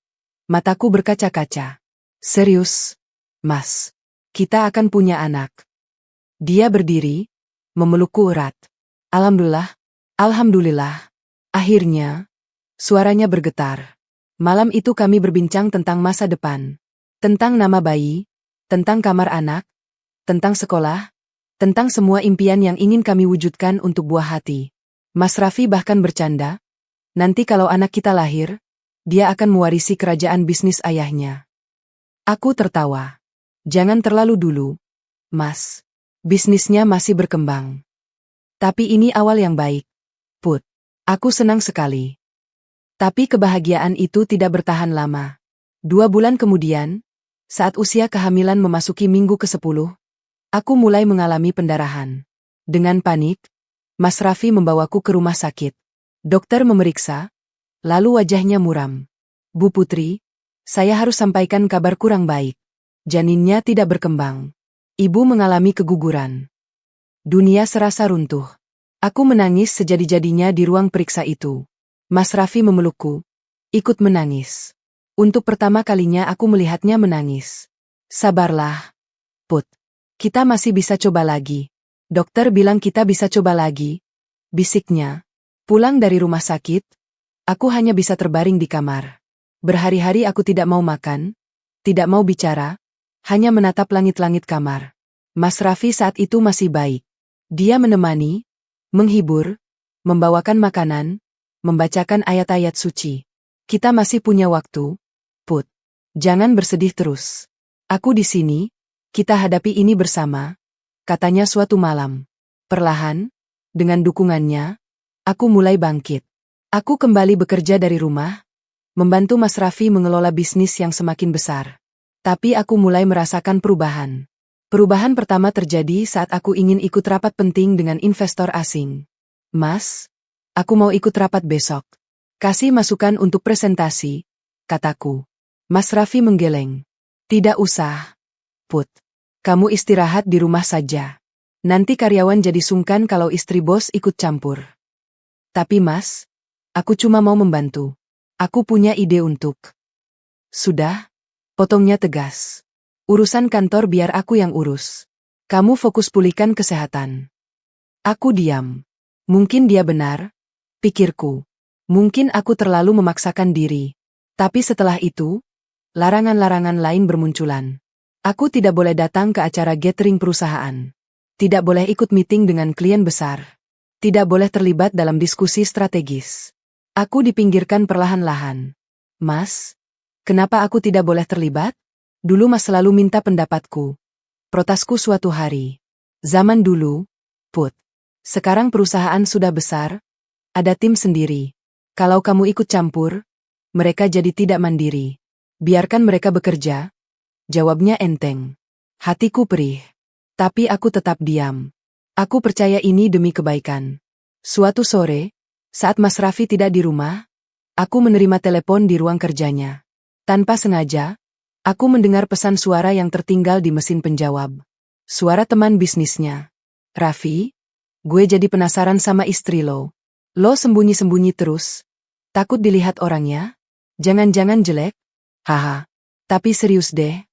Mataku berkaca-kaca. Serius, Mas. Kita akan punya anak. Dia berdiri, memelukku erat. Alhamdulillah, alhamdulillah. Akhirnya, suaranya bergetar. Malam itu kami berbincang tentang masa depan. Tentang nama bayi, tentang kamar anak, tentang sekolah, tentang semua impian yang ingin kami wujudkan untuk buah hati. Mas Raffi bahkan bercanda, nanti kalau anak kita lahir, dia akan mewarisi kerajaan bisnis ayahnya. Aku tertawa. Jangan terlalu dulu, Mas. Bisnisnya masih berkembang. Tapi ini awal yang baik, Put. Aku senang sekali. Tapi kebahagiaan itu tidak bertahan lama. 2 bulan kemudian, saat usia kehamilan memasuki minggu ke-10, aku mulai mengalami pendarahan. Dengan panik, Mas Raffi membawaku ke rumah sakit. Dokter memeriksa, lalu wajahnya muram. Bu Putri, saya harus sampaikan kabar kurang baik. Janinnya tidak berkembang. Ibu mengalami keguguran. Dunia serasa runtuh. Aku menangis sejadi-jadinya di ruang periksa itu. Mas Raffi memelukku, ikut menangis. Untuk pertama kalinya aku melihatnya menangis. Sabarlah, Put. Kita masih bisa coba lagi. Dokter bilang kita bisa coba lagi. Bisiknya. Pulang dari rumah sakit, aku hanya bisa terbaring di kamar. Berhari-hari aku tidak mau makan, tidak mau bicara, hanya menatap langit-langit kamar. Mas Raffi saat itu masih baik. Dia menemani, menghibur, membawakan makanan, membacakan ayat-ayat suci. Kita masih punya waktu, Put. Jangan bersedih terus. Aku di sini, kita hadapi ini bersama, katanya suatu malam. Perlahan, dengan dukungannya, aku mulai bangkit. Aku kembali bekerja dari rumah, membantu Mas Raffi mengelola bisnis yang semakin besar. Tapi aku mulai merasakan perubahan. Perubahan pertama terjadi saat aku ingin ikut rapat penting dengan investor asing. Mas, aku mau ikut rapat besok. Kasih masukan untuk presentasi, kataku. Mas Raffi menggeleng. Tidak usah, Put. Kamu istirahat di rumah saja. Nanti karyawan jadi sungkan kalau istri bos ikut campur. Tapi Mas, aku cuma mau membantu. Aku punya ide untuk. Sudah, potongnya tegas. Urusan kantor biar aku yang urus. Kamu fokus pulihkan kesehatan. Aku diam. Mungkin dia benar, pikirku. Mungkin aku terlalu memaksakan diri. Tapi setelah itu, larangan-larangan lain bermunculan. Aku tidak boleh datang ke acara gathering perusahaan. Tidak boleh ikut meeting dengan klien besar. Tidak boleh terlibat dalam diskusi strategis. Aku dipinggirkan perlahan-lahan. Mas, kenapa aku tidak boleh terlibat? Dulu Mas selalu minta pendapatku. Protasku suatu hari. Zaman dulu, Put. Sekarang perusahaan sudah besar, ada tim sendiri. Kalau kamu ikut campur, mereka jadi tidak mandiri. Biarkan mereka bekerja. Jawabnya enteng. Hatiku perih. Tapi aku tetap diam. Aku percaya ini demi kebaikan. Suatu sore, saat Mas Raffi tidak di rumah, aku menerima telepon di ruang kerjanya. Tanpa sengaja, aku mendengar pesan suara yang tertinggal di mesin penjawab. Suara teman bisnisnya. Raffi, gue jadi penasaran sama istri lo. Lo sembunyi-sembunyi terus. Takut dilihat orangnya? Jangan-jangan jelek? Haha. Tapi serius deh.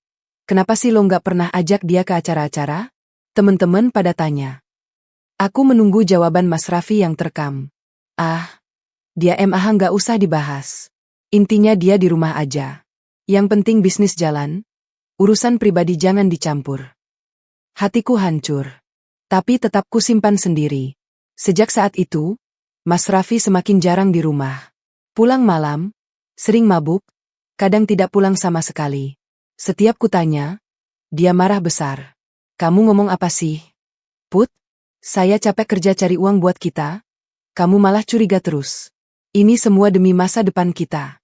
Kenapa sih lo nggak pernah ajak dia ke acara-acara? Temen-temen pada tanya. Aku menunggu jawaban Mas Raffi yang terekam. Ah, dia MAH nggak usah dibahas. Intinya dia di rumah aja. Yang penting bisnis jalan, urusan pribadi jangan dicampur. Hatiku hancur. Tapi tetap kusimpan sendiri. Sejak saat itu, Mas Raffi semakin jarang di rumah. Pulang malam, sering mabuk, kadang tidak pulang sama sekali. Setiap kutanya, dia marah besar. Kamu ngomong apa sih? Put, saya capek kerja cari uang buat kita. Kamu malah curiga terus. Ini semua demi masa depan kita.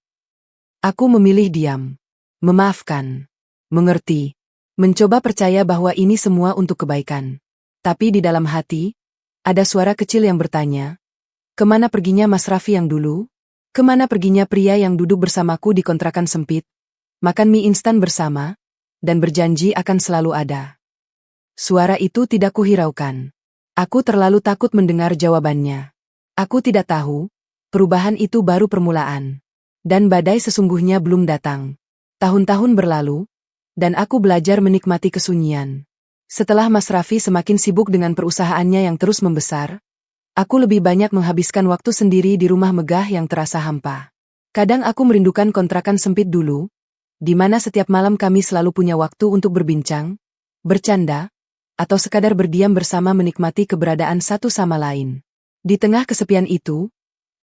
Aku memilih diam. Memaafkan. Mengerti. Mencoba percaya bahwa ini semua untuk kebaikan. Tapi di dalam hati, ada suara kecil yang bertanya, kemana perginya Mas Raffi yang dulu? Kemana perginya pria yang duduk bersamaku di kontrakan sempit, makan mie instan bersama, dan berjanji akan selalu ada? Suara itu tidak kuhiraukan. Aku terlalu takut mendengar jawabannya. Aku tidak tahu, perubahan itu baru permulaan. Dan badai sesungguhnya belum datang. Tahun-tahun berlalu, dan aku belajar menikmati kesunyian. Setelah Mas Raffi semakin sibuk dengan perusahaannya yang terus membesar, aku lebih banyak menghabiskan waktu sendiri di rumah megah yang terasa hampa. Kadang aku merindukan kontrakan sempit dulu, di mana setiap malam kami selalu punya waktu untuk berbincang, bercanda, atau sekadar berdiam bersama menikmati keberadaan satu sama lain. Di tengah kesepian itu,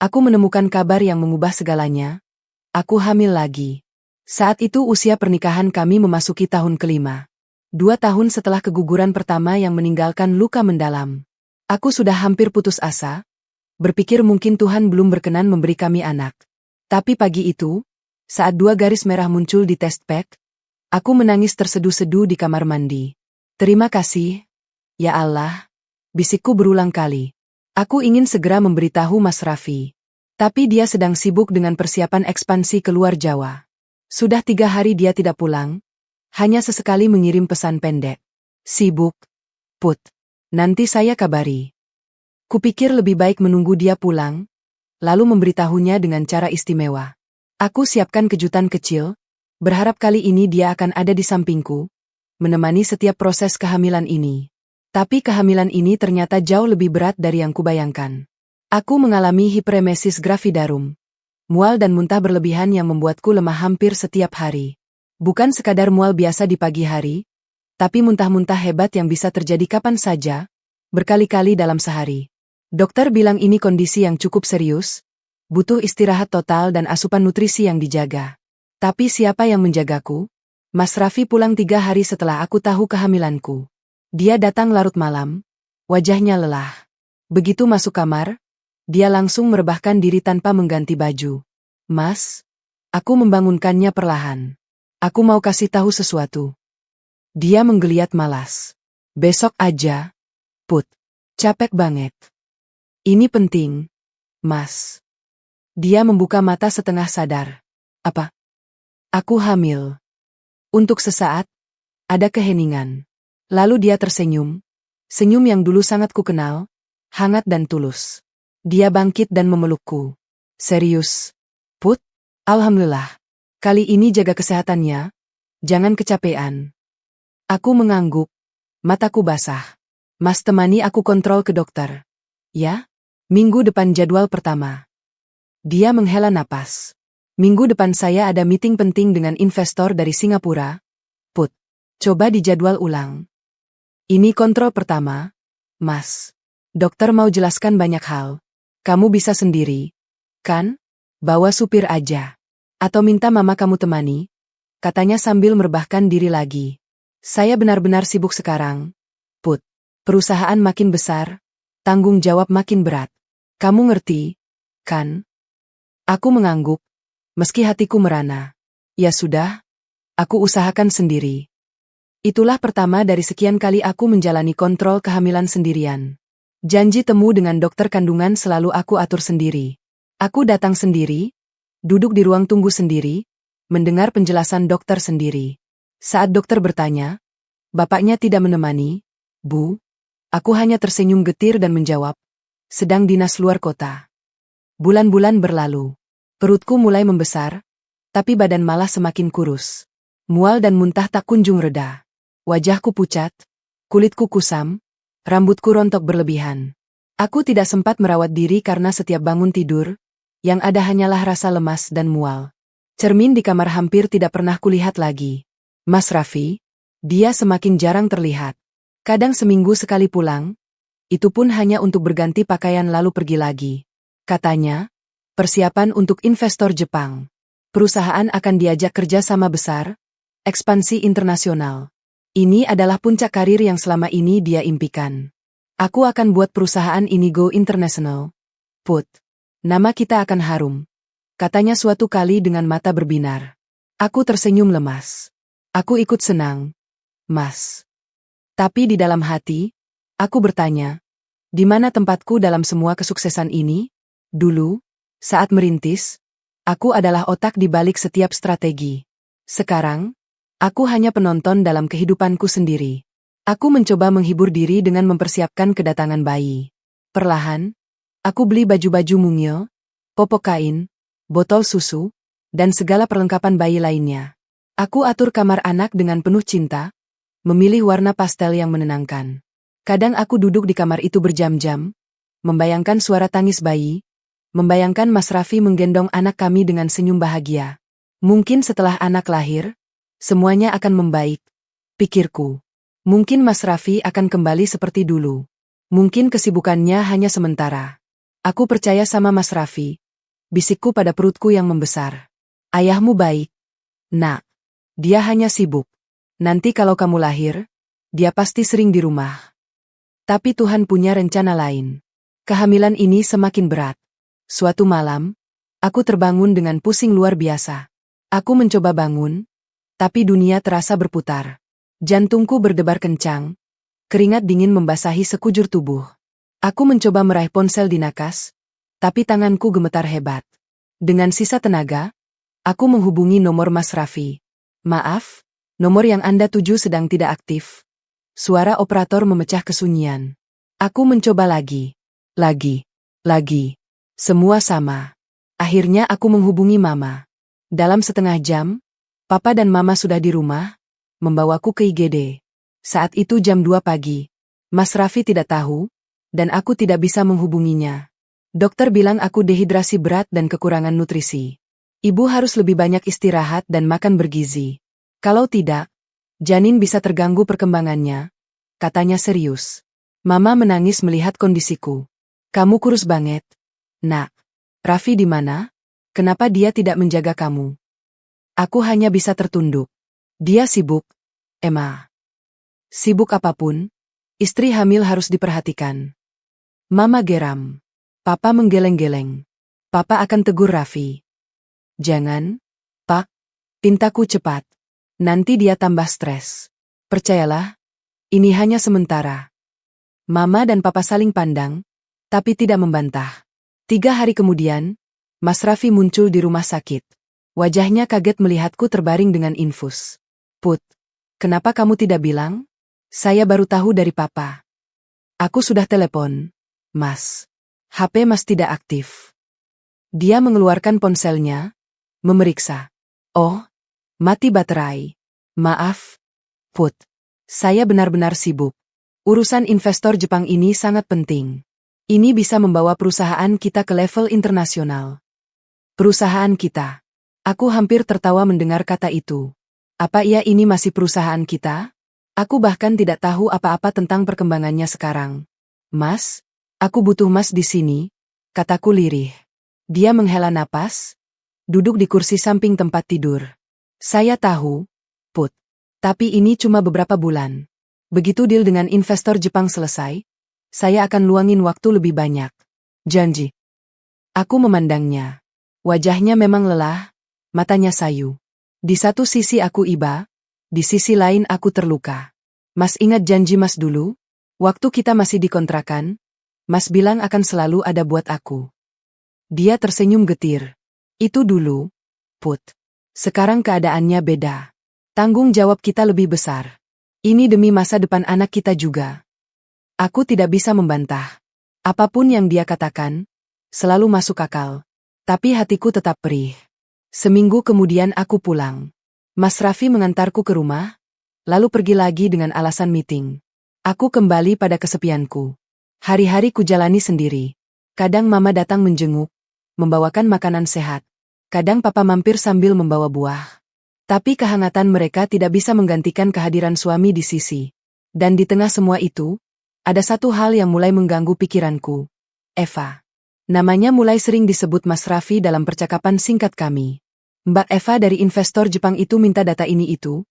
aku menemukan kabar yang mengubah segalanya. Aku hamil lagi. Saat itu usia pernikahan kami memasuki tahun kelima. 2 tahun setelah keguguran pertama yang meninggalkan luka mendalam. Aku sudah hampir putus asa, berpikir mungkin Tuhan belum berkenan memberi kami anak. Tapi pagi itu, saat 2 garis merah muncul di test pack, aku menangis terseduh-seduh di kamar mandi. Terima kasih, ya Allah, bisikku berulang kali. Aku ingin segera memberitahu Mas Raffi. Tapi dia sedang sibuk dengan persiapan ekspansi keluar Jawa. Sudah 3 hari dia tidak pulang, hanya sesekali mengirim pesan pendek. Sibuk, Put. Nanti saya kabari. Kupikir lebih baik menunggu dia pulang, lalu memberitahunya dengan cara istimewa. Aku siapkan kejutan kecil, berharap kali ini dia akan ada di sampingku, menemani setiap proses kehamilan ini. Tapi kehamilan ini ternyata jauh lebih berat dari yang kubayangkan. Aku mengalami hiperemesis gravidarum. Mual dan muntah berlebihan yang membuatku lemah hampir setiap hari. Bukan sekadar mual biasa di pagi hari, tapi muntah-muntah hebat yang bisa terjadi kapan saja, berkali-kali dalam sehari. Dokter bilang ini kondisi yang cukup serius, butuh istirahat total dan asupan nutrisi yang dijaga. Tapi siapa yang menjagaku? Mas Raffi pulang 3 hari setelah aku tahu kehamilanku. Dia datang larut malam, wajahnya lelah. Begitu masuk kamar, dia langsung merebahkan diri tanpa mengganti baju. Mas, aku membangunkannya perlahan. Aku mau kasih tahu sesuatu. Dia menggeliat malas. Besok aja, Put. Capek banget. Ini penting, Mas. Dia membuka mata setengah sadar. Apa? Aku hamil. Untuk sesaat, ada keheningan. Lalu dia tersenyum. Senyum yang dulu sangat kukenal, hangat dan tulus. Dia bangkit dan memelukku. Serius, Put? Alhamdulillah. Kali ini jaga kesehatannya, jangan kecapean. Aku mengangguk, mataku basah. Mas temani aku kontrol ke dokter. Ya? Minggu depan jadwal pertama. Dia menghela napas. Minggu depan saya ada meeting penting dengan investor dari Singapura. Put, coba dijadwal ulang. Ini kontrol pertama, Mas. Dokter mau jelaskan banyak hal. Kamu bisa sendiri, kan? Bawa supir aja. Atau minta mama kamu temani, katanya sambil merebahkan diri lagi. Saya benar-benar sibuk sekarang, Put. Perusahaan makin besar, tanggung jawab makin berat. Kamu ngerti, kan? Aku mengangguk, meski hatiku merana. Ya sudah, aku usahakan sendiri. Itulah pertama dari sekian kali aku menjalani kontrol kehamilan sendirian. Janji temu dengan dokter kandungan selalu aku atur sendiri. Aku datang sendiri, duduk di ruang tunggu sendiri, mendengar penjelasan dokter sendiri. Saat dokter bertanya, bapaknya tidak menemani, Bu? Aku hanya tersenyum getir dan menjawab, sedang dinas luar kota. Bulan-bulan berlalu. Perutku mulai membesar, tapi badan malah semakin kurus. Mual dan muntah tak kunjung reda. Wajahku pucat, kulitku kusam, rambutku rontok berlebihan. Aku tidak sempat merawat diri karena setiap bangun tidur, yang ada hanyalah rasa lemas dan mual. Cermin di kamar hampir tidak pernah kulihat lagi. Mas Raffi, dia semakin jarang terlihat. Kadang seminggu sekali pulang, itu pun hanya untuk berganti pakaian lalu pergi lagi. Katanya, persiapan untuk investor Jepang. Perusahaan akan diajak kerja sama besar, Ekspansi internasional. Ini adalah puncak karir yang selama ini dia impikan. Aku akan buat perusahaan ini go international. Put. Nama kita akan harum. Katanya suatu kali dengan mata berbinar. Aku tersenyum lemas. Aku ikut senang. Mas. Tapi di dalam hati, aku bertanya, di mana tempatku dalam semua kesuksesan ini? Dulu, saat merintis, aku adalah otak di balik setiap strategi. Sekarang, aku hanya penonton dalam kehidupanku sendiri. Aku mencoba menghibur diri dengan mempersiapkan kedatangan bayi. Perlahan, aku beli baju-baju mungil, popok kain, botol susu, dan segala perlengkapan bayi lainnya. Aku atur kamar anak dengan penuh cinta, memilih warna pastel yang menenangkan. Kadang aku duduk di kamar itu berjam-jam, membayangkan suara tangis bayi, membayangkan Mas Raffi menggendong anak kami dengan senyum bahagia. Mungkin setelah anak lahir, semuanya akan membaik, pikirku. Mungkin Mas Raffi akan kembali seperti dulu. Mungkin kesibukannya hanya sementara. Aku percaya sama Mas Raffi. Bisikku pada perutku yang membesar. Ayahmu baik. Nak. Dia hanya sibuk. Nanti kalau kamu lahir, dia pasti sering di rumah. Tapi Tuhan punya rencana lain. Kehamilan ini semakin berat. Suatu malam, aku terbangun dengan pusing luar biasa. Aku mencoba bangun, tapi dunia terasa berputar. Jantungku berdebar kencang. Keringat dingin membasahi sekujur tubuh. Aku mencoba meraih ponsel di nakas, tapi tanganku gemetar hebat. Dengan sisa tenaga, aku menghubungi nomor Mas Raffi. Maaf, nomor yang Anda tuju sedang tidak aktif. Suara operator memecah kesunyian. Aku mencoba lagi. Lagi. Semua sama. Akhirnya aku menghubungi Mama. Dalam setengah jam, Papa dan Mama sudah di rumah, membawaku ke IGD. Saat itu jam 2 pagi. Mas Raffi tidak tahu, dan aku tidak bisa menghubunginya. Dokter bilang aku dehidrasi berat dan kekurangan nutrisi. Ibu harus lebih banyak istirahat dan makan bergizi. Kalau tidak, janin bisa terganggu perkembangannya. Katanya serius. Mama menangis melihat kondisiku. Kamu kurus banget. Nak, Raffi di mana? Kenapa dia tidak menjaga kamu? Aku hanya bisa tertunduk. Dia sibuk. Emma. Sibuk apapun, istri hamil harus diperhatikan. Mama geram. Papa menggeleng-geleng. Papa akan tegur Raffi. Jangan, Pak. Pintaku cepat. Nanti dia tambah stres. Percayalah, ini hanya sementara. Mama dan Papa saling pandang, tapi tidak membantah. 3 hari kemudian, Mas Raffi muncul di rumah sakit. Wajahnya kaget melihatku terbaring dengan infus. Put, kenapa kamu tidak bilang? Saya baru tahu dari Papa. Aku sudah telepon. Mas. HP Mas tidak aktif. Dia mengeluarkan ponselnya, memeriksa. Oh, mati baterai. Maaf, Put. Saya benar-benar sibuk. Urusan investor Jepang ini sangat penting. Ini bisa membawa perusahaan kita ke level internasional. Perusahaan kita. Aku hampir tertawa mendengar kata itu. Apa iya ini masih perusahaan kita? Aku bahkan tidak tahu apa-apa tentang perkembangannya sekarang. Mas, aku butuh Mas di sini, kataku lirih. Dia menghela napas, duduk di kursi samping tempat tidur. Saya tahu, Put. Tapi ini cuma beberapa bulan. Begitu deal dengan investor Jepang selesai, saya akan luangin waktu lebih banyak. Janji. Aku memandangnya. Wajahnya memang lelah, matanya sayu. Di satu sisi aku iba, di sisi lain aku terluka. Mas ingat janji Mas dulu? Waktu kita masih dikontrakan, Mas bilang akan selalu ada buat aku. Dia tersenyum getir. Itu dulu, Put. Sekarang keadaannya beda. Tanggung jawab kita lebih besar. Ini demi masa depan anak kita juga. Aku tidak bisa membantah. Apapun yang dia katakan, selalu masuk akal. Tapi hatiku tetap perih. Seminggu kemudian aku pulang. Mas Raffi mengantarku ke rumah, lalu pergi lagi dengan alasan meeting. Aku kembali pada kesepianku. Hari-hari kujalani sendiri. Kadang Mama datang menjenguk, membawakan makanan sehat. Kadang Papa mampir sambil membawa buah. Tapi kehangatan mereka tidak bisa menggantikan kehadiran suami di sisi. Dan di tengah semua itu, ada satu hal yang mulai mengganggu pikiranku. Eva. Namanya mulai sering disebut Mas Raffi dalam percakapan singkat kami. Mbak Eva dari investor Jepang itu minta data ini itu,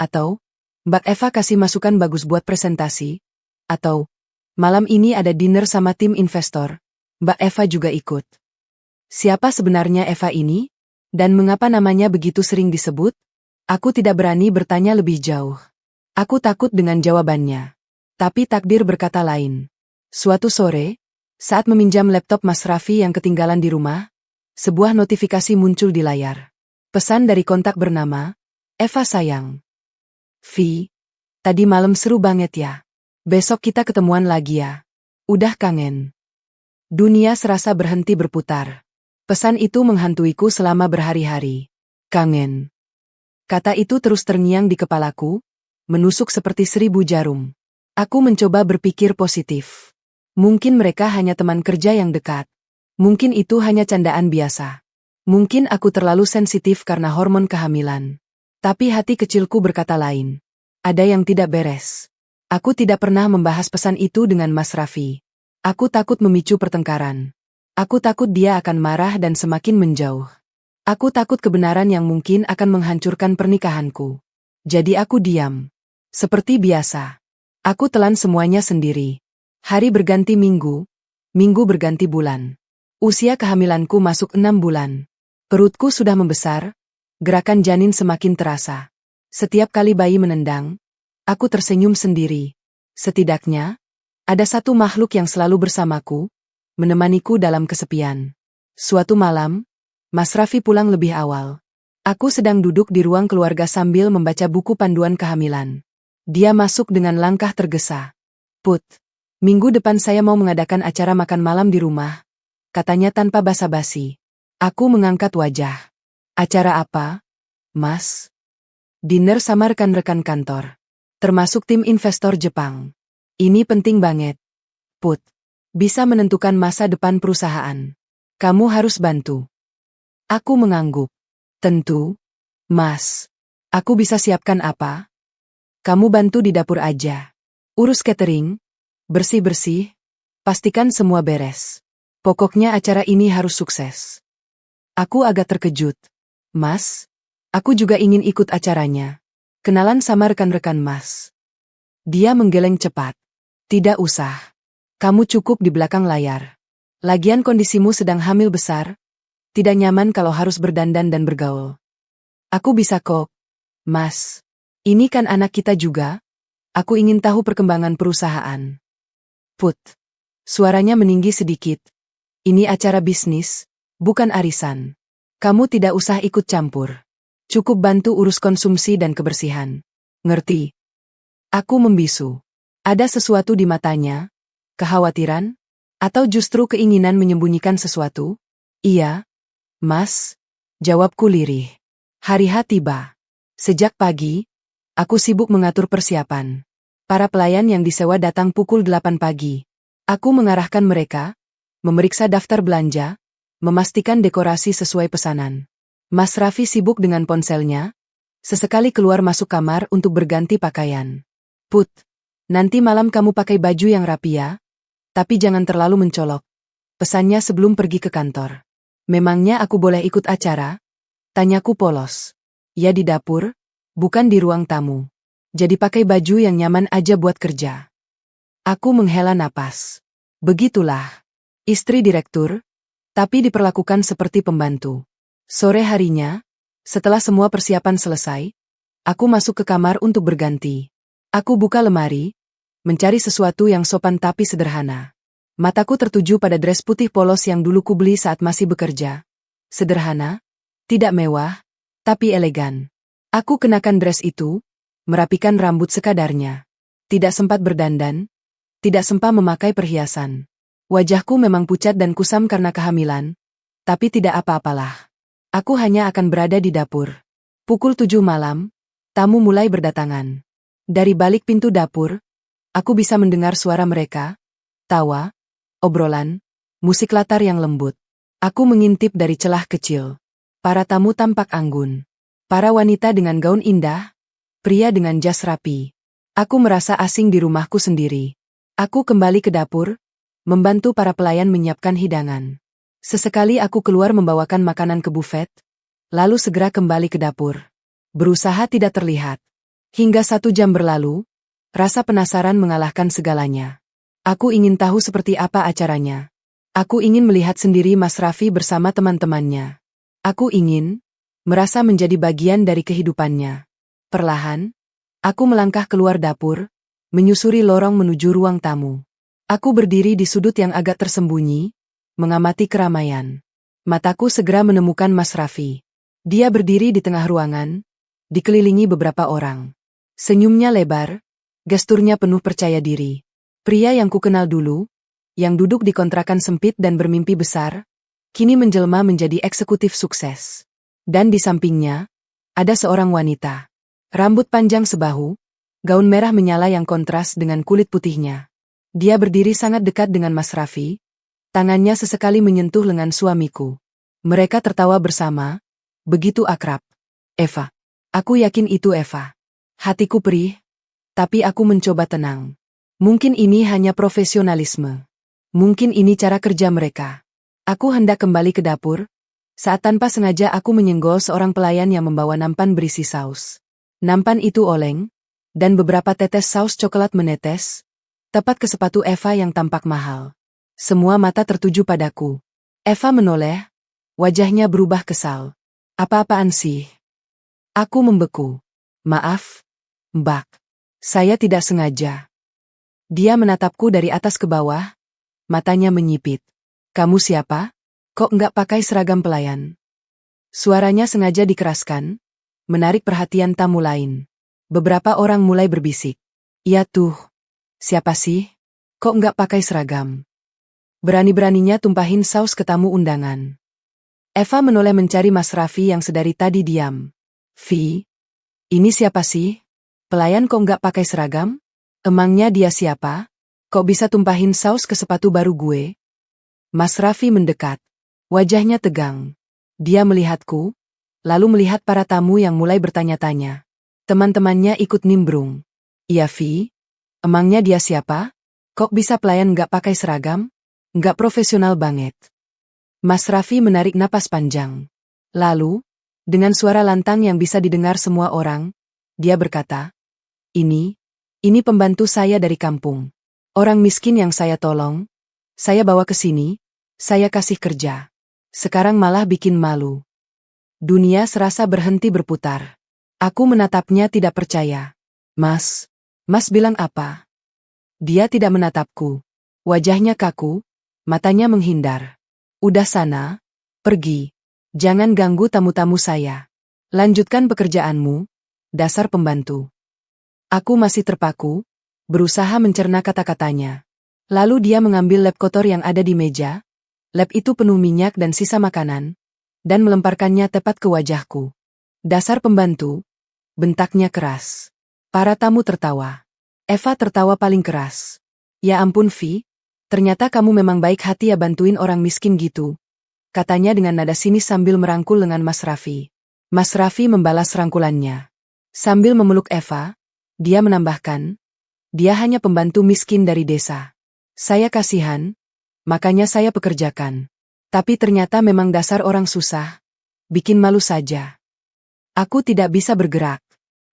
Atau, Mbak Eva kasih masukan bagus buat presentasi? Atau, malam ini ada dinner sama tim investor, Mbak Eva juga ikut. Siapa sebenarnya Eva ini? Dan mengapa namanya begitu sering disebut? Aku tidak berani bertanya lebih jauh. Aku takut dengan jawabannya. Tapi takdir berkata lain. Suatu sore, saat meminjam laptop Mas Raffi yang ketinggalan di rumah, sebuah notifikasi muncul di layar. Pesan dari kontak bernama, Eva sayang. Vi, tadi malam seru banget ya. Besok kita ketemuan lagi ya. Udah kangen. Dunia serasa berhenti berputar. Pesan itu menghantuiku selama berhari-hari. Kangen. Kata itu terus terngiang di kepalaku, menusuk seperti 1000 jarum. Aku mencoba berpikir positif. Mungkin mereka hanya teman kerja yang dekat. Mungkin itu hanya candaan biasa. Mungkin aku terlalu sensitif karena hormon kehamilan. Tapi hati kecilku berkata lain. Ada yang tidak beres. Aku tidak pernah membahas pesan itu dengan Mas Raffi. Aku takut memicu pertengkaran. Aku takut dia akan marah dan semakin menjauh. Aku takut kebenaran yang mungkin akan menghancurkan pernikahanku. Jadi aku diam. Seperti biasa. Aku telan semuanya sendiri. Hari berganti minggu, minggu berganti bulan. Usia kehamilanku masuk 6 bulan. Perutku sudah membesar, gerakan janin semakin terasa. Setiap kali bayi menendang, aku tersenyum sendiri. Setidaknya, ada satu makhluk yang selalu bersamaku, menemaniku dalam kesepian. Suatu malam, Mas Raffi pulang lebih awal. Aku sedang duduk di ruang keluarga sambil membaca buku panduan kehamilan. Dia masuk dengan langkah tergesa. Put, minggu depan saya mau mengadakan acara makan malam di rumah, katanya tanpa basa-basi. Aku mengangkat wajah. Acara apa, Mas? Dinner sama rekan-rekan kantor. Termasuk tim investor Jepang. Ini penting banget. Put, bisa menentukan masa depan perusahaan. Kamu harus bantu. Aku mengangguk. Tentu, Mas. Aku bisa siapkan apa? Kamu bantu di dapur aja. Urus catering, bersih-bersih, pastikan semua beres. Pokoknya acara ini harus sukses. Aku agak terkejut. Mas, aku juga ingin ikut acaranya. Kenalan sama rekan-rekan Mas. Dia menggeleng cepat. Tidak usah. Kamu cukup di belakang layar. Lagian kondisimu sedang hamil besar. Tidak nyaman kalau harus berdandan dan bergaul. Aku bisa kok, Mas. Ini kan anak kita juga. Aku ingin tahu perkembangan perusahaan. Put. Suaranya meninggi sedikit. Ini acara bisnis, bukan arisan. Kamu tidak usah ikut campur. Cukup bantu urus konsumsi dan kebersihan. Ngerti? Aku membisu. Ada sesuatu di matanya? Kekhawatiran? Atau justru keinginan menyembunyikan sesuatu? Iya, Mas. Jawabku lirih. Hari H tiba. Sejak pagi, aku sibuk mengatur persiapan. Para pelayan yang disewa datang pukul 8 pagi. Aku mengarahkan mereka, memeriksa daftar belanja, memastikan dekorasi sesuai pesanan. Mas Raffi sibuk dengan ponselnya, sesekali keluar masuk kamar untuk berganti pakaian. Put, nanti malam kamu pakai baju yang rapi ya, tapi jangan terlalu mencolok. Pesannya sebelum pergi ke kantor. Memangnya aku boleh ikut acara? Tanyaku polos. Ya di dapur, bukan di ruang tamu. Jadi pakai baju yang nyaman aja buat kerja. Aku menghela napas. Begitulah. Istri direktur, tapi diperlakukan seperti pembantu. Sore harinya, setelah semua persiapan selesai, aku masuk ke kamar untuk berganti. Aku buka lemari, mencari sesuatu yang sopan tapi sederhana. Mataku tertuju pada dres putih polos yang dulu kubeli saat masih bekerja. Sederhana, tidak mewah, tapi elegan. Aku kenakan dres itu, merapikan rambut sekadarnya. Tidak sempat berdandan, tidak sempat memakai perhiasan. Wajahku memang pucat dan kusam karena kehamilan, tapi tidak apa-apalah. Aku hanya akan berada di dapur. Pukul 7 malam, tamu mulai berdatangan. Dari balik pintu dapur, aku bisa mendengar suara mereka, tawa, obrolan, musik latar yang lembut. Aku mengintip dari celah kecil. Para tamu tampak anggun. Para wanita dengan gaun indah, pria dengan jas rapi. Aku merasa asing di rumahku sendiri. Aku kembali ke dapur, membantu para pelayan menyiapkan hidangan. Sesekali aku keluar membawakan makanan ke bufet, lalu segera kembali ke dapur. Berusaha tidak terlihat. Hingga 1 jam berlalu, rasa penasaran mengalahkan segalanya. Aku ingin tahu seperti apa acaranya. Aku ingin melihat sendiri Mas Raffi bersama teman-temannya. Aku ingin merasa menjadi bagian dari kehidupannya. Perlahan, aku melangkah keluar dapur, menyusuri lorong menuju ruang tamu. Aku berdiri di sudut yang agak tersembunyi, mengamati keramaian. Mataku segera menemukan Mas Raffi. Dia berdiri di tengah ruangan, dikelilingi beberapa orang. Senyumnya lebar, gesturnya penuh percaya diri. Pria yang kukenal dulu, yang duduk di kontrakan sempit dan bermimpi besar, kini menjelma menjadi eksekutif sukses. Dan di sampingnya, ada seorang wanita. Rambut panjang sebahu, gaun merah menyala yang kontras dengan kulit putihnya. Dia berdiri sangat dekat dengan Mas Raffi, tangannya sesekali menyentuh lengan suamiku. Mereka tertawa bersama, begitu akrab. Eva. Aku yakin itu Eva. Hatiku perih, tapi aku mencoba tenang. Mungkin ini hanya profesionalisme. Mungkin ini cara kerja mereka. Aku hendak kembali ke dapur, saat tanpa sengaja aku menyenggol seorang pelayan yang membawa nampan berisi saus. Nampan itu oleng, dan beberapa tetes saus coklat menetes, tepat ke sepatu Eva yang tampak mahal. Semua mata tertuju padaku. Eva menoleh, wajahnya berubah kesal. Apa-apaan sih? Aku membeku. Maaf, Mbak. Saya tidak sengaja. Dia menatapku dari atas ke bawah, matanya menyipit. Kamu siapa? Kok nggak pakai seragam pelayan? Suaranya sengaja dikeraskan, menarik perhatian tamu lain. Beberapa orang mulai berbisik. Iya tuh. Siapa sih? Kok nggak pakai seragam? Berani-beraninya tumpahin saus ke tamu undangan. Eva menoleh mencari Mas Raffi yang sedari tadi diam. Vi, ini siapa sih? Pelayan kok nggak pakai seragam? Emangnya dia siapa? Kok bisa tumpahin saus ke sepatu baru gue? Mas Raffi mendekat. Wajahnya tegang. Dia melihatku, lalu melihat para tamu yang mulai bertanya-tanya. Teman-temannya ikut nimbrung. Iya Vi, emangnya dia siapa? Kok bisa pelayan nggak pakai seragam? Nggak profesional banget. Mas Raffi menarik napas panjang. Lalu, dengan suara lantang yang bisa didengar semua orang, dia berkata, Ini pembantu saya dari kampung. Orang miskin yang saya tolong, saya bawa ke sini, saya kasih kerja. Sekarang malah bikin malu. Dunia serasa berhenti berputar. Aku menatapnya tidak percaya. Mas bilang apa? Dia tidak menatapku. Wajahnya kaku, matanya menghindar. Udah sana, pergi. Jangan ganggu tamu-tamu saya. Lanjutkan pekerjaanmu, dasar pembantu. Aku masih terpaku, berusaha mencerna kata-katanya. Lalu dia mengambil lap kotor yang ada di meja. Lap itu penuh minyak dan sisa makanan, dan melemparkannya tepat ke wajahku. Dasar pembantu, bentaknya keras. Para tamu tertawa. Eva tertawa paling keras. Ya ampun Vi, ternyata kamu memang baik hati ya bantuin orang miskin gitu. Katanya dengan nada sinis sambil merangkul lengan Mas Raffi. Mas Raffi membalas rangkulannya. Sambil memeluk Eva, dia menambahkan, dia hanya pembantu miskin dari desa. Saya kasihan, makanya saya pekerjakan. Tapi ternyata memang dasar orang susah. Bikin malu saja. Aku tidak bisa bergerak.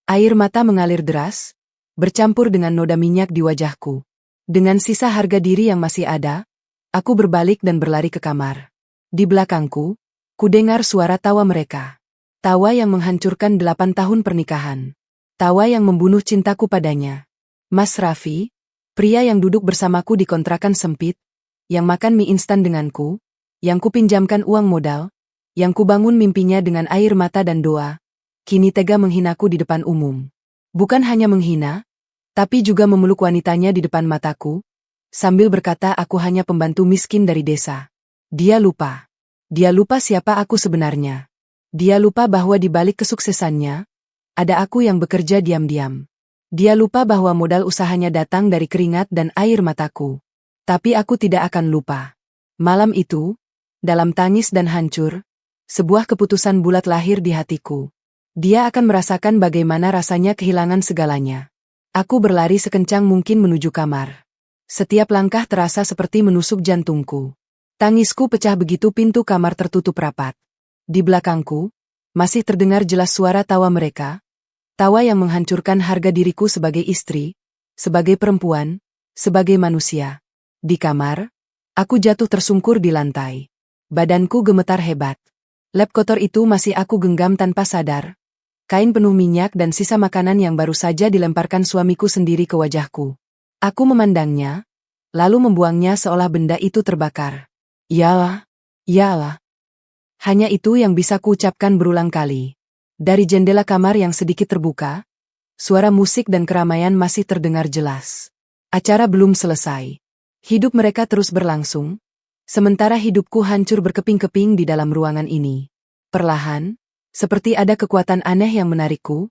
Air mata mengalir deras, bercampur dengan noda minyak di wajahku. Dengan sisa harga diri yang masih ada, aku berbalik dan berlari ke kamar. Di belakangku, kudengar suara tawa mereka. Tawa yang menghancurkan 8 tahun pernikahan. Tawa yang membunuh cintaku padanya. Mas Raffi, pria yang duduk bersamaku di kontrakan sempit, yang makan mie instan denganku, yang kupinjamkan uang modal, yang kubangun mimpinya dengan air mata dan doa, kini tega menghinaku di depan umum. Bukan hanya menghina, tapi juga memeluk wanitanya di depan mataku, sambil berkata aku hanya pembantu miskin dari desa. Dia lupa. Dia lupa siapa aku sebenarnya. Dia lupa bahwa di balik kesuksesannya, ada aku yang bekerja diam-diam. Dia lupa bahwa modal usahanya datang dari keringat dan air mataku. Tapi aku tidak akan lupa. Malam itu, dalam tangis dan hancur, sebuah keputusan bulat lahir di hatiku. Dia akan merasakan bagaimana rasanya kehilangan segalanya. Aku berlari sekencang mungkin menuju kamar. Setiap langkah terasa seperti menusuk jantungku. Tangisku pecah begitu pintu kamar tertutup rapat. Di belakangku, masih terdengar jelas suara tawa mereka, Tawa yang menghancurkan harga diriku sebagai istri, sebagai perempuan, sebagai manusia. Di kamar, aku jatuh tersungkur di lantai. Badanku gemetar hebat. Lap kotor itu masih aku genggam tanpa sadar. Kain penuh minyak dan sisa makanan yang baru saja dilemparkan suamiku sendiri ke wajahku. Aku memandangnya, lalu membuangnya seolah benda itu terbakar. Yalah, yalah. Hanya itu yang bisa kuucapkan berulang kali. Dari jendela kamar yang sedikit terbuka, suara musik dan keramaian masih terdengar jelas. Acara belum selesai. Hidup mereka terus berlangsung, sementara hidupku hancur berkeping-keping di dalam ruangan ini. Perlahan, seperti ada kekuatan aneh yang menarikku,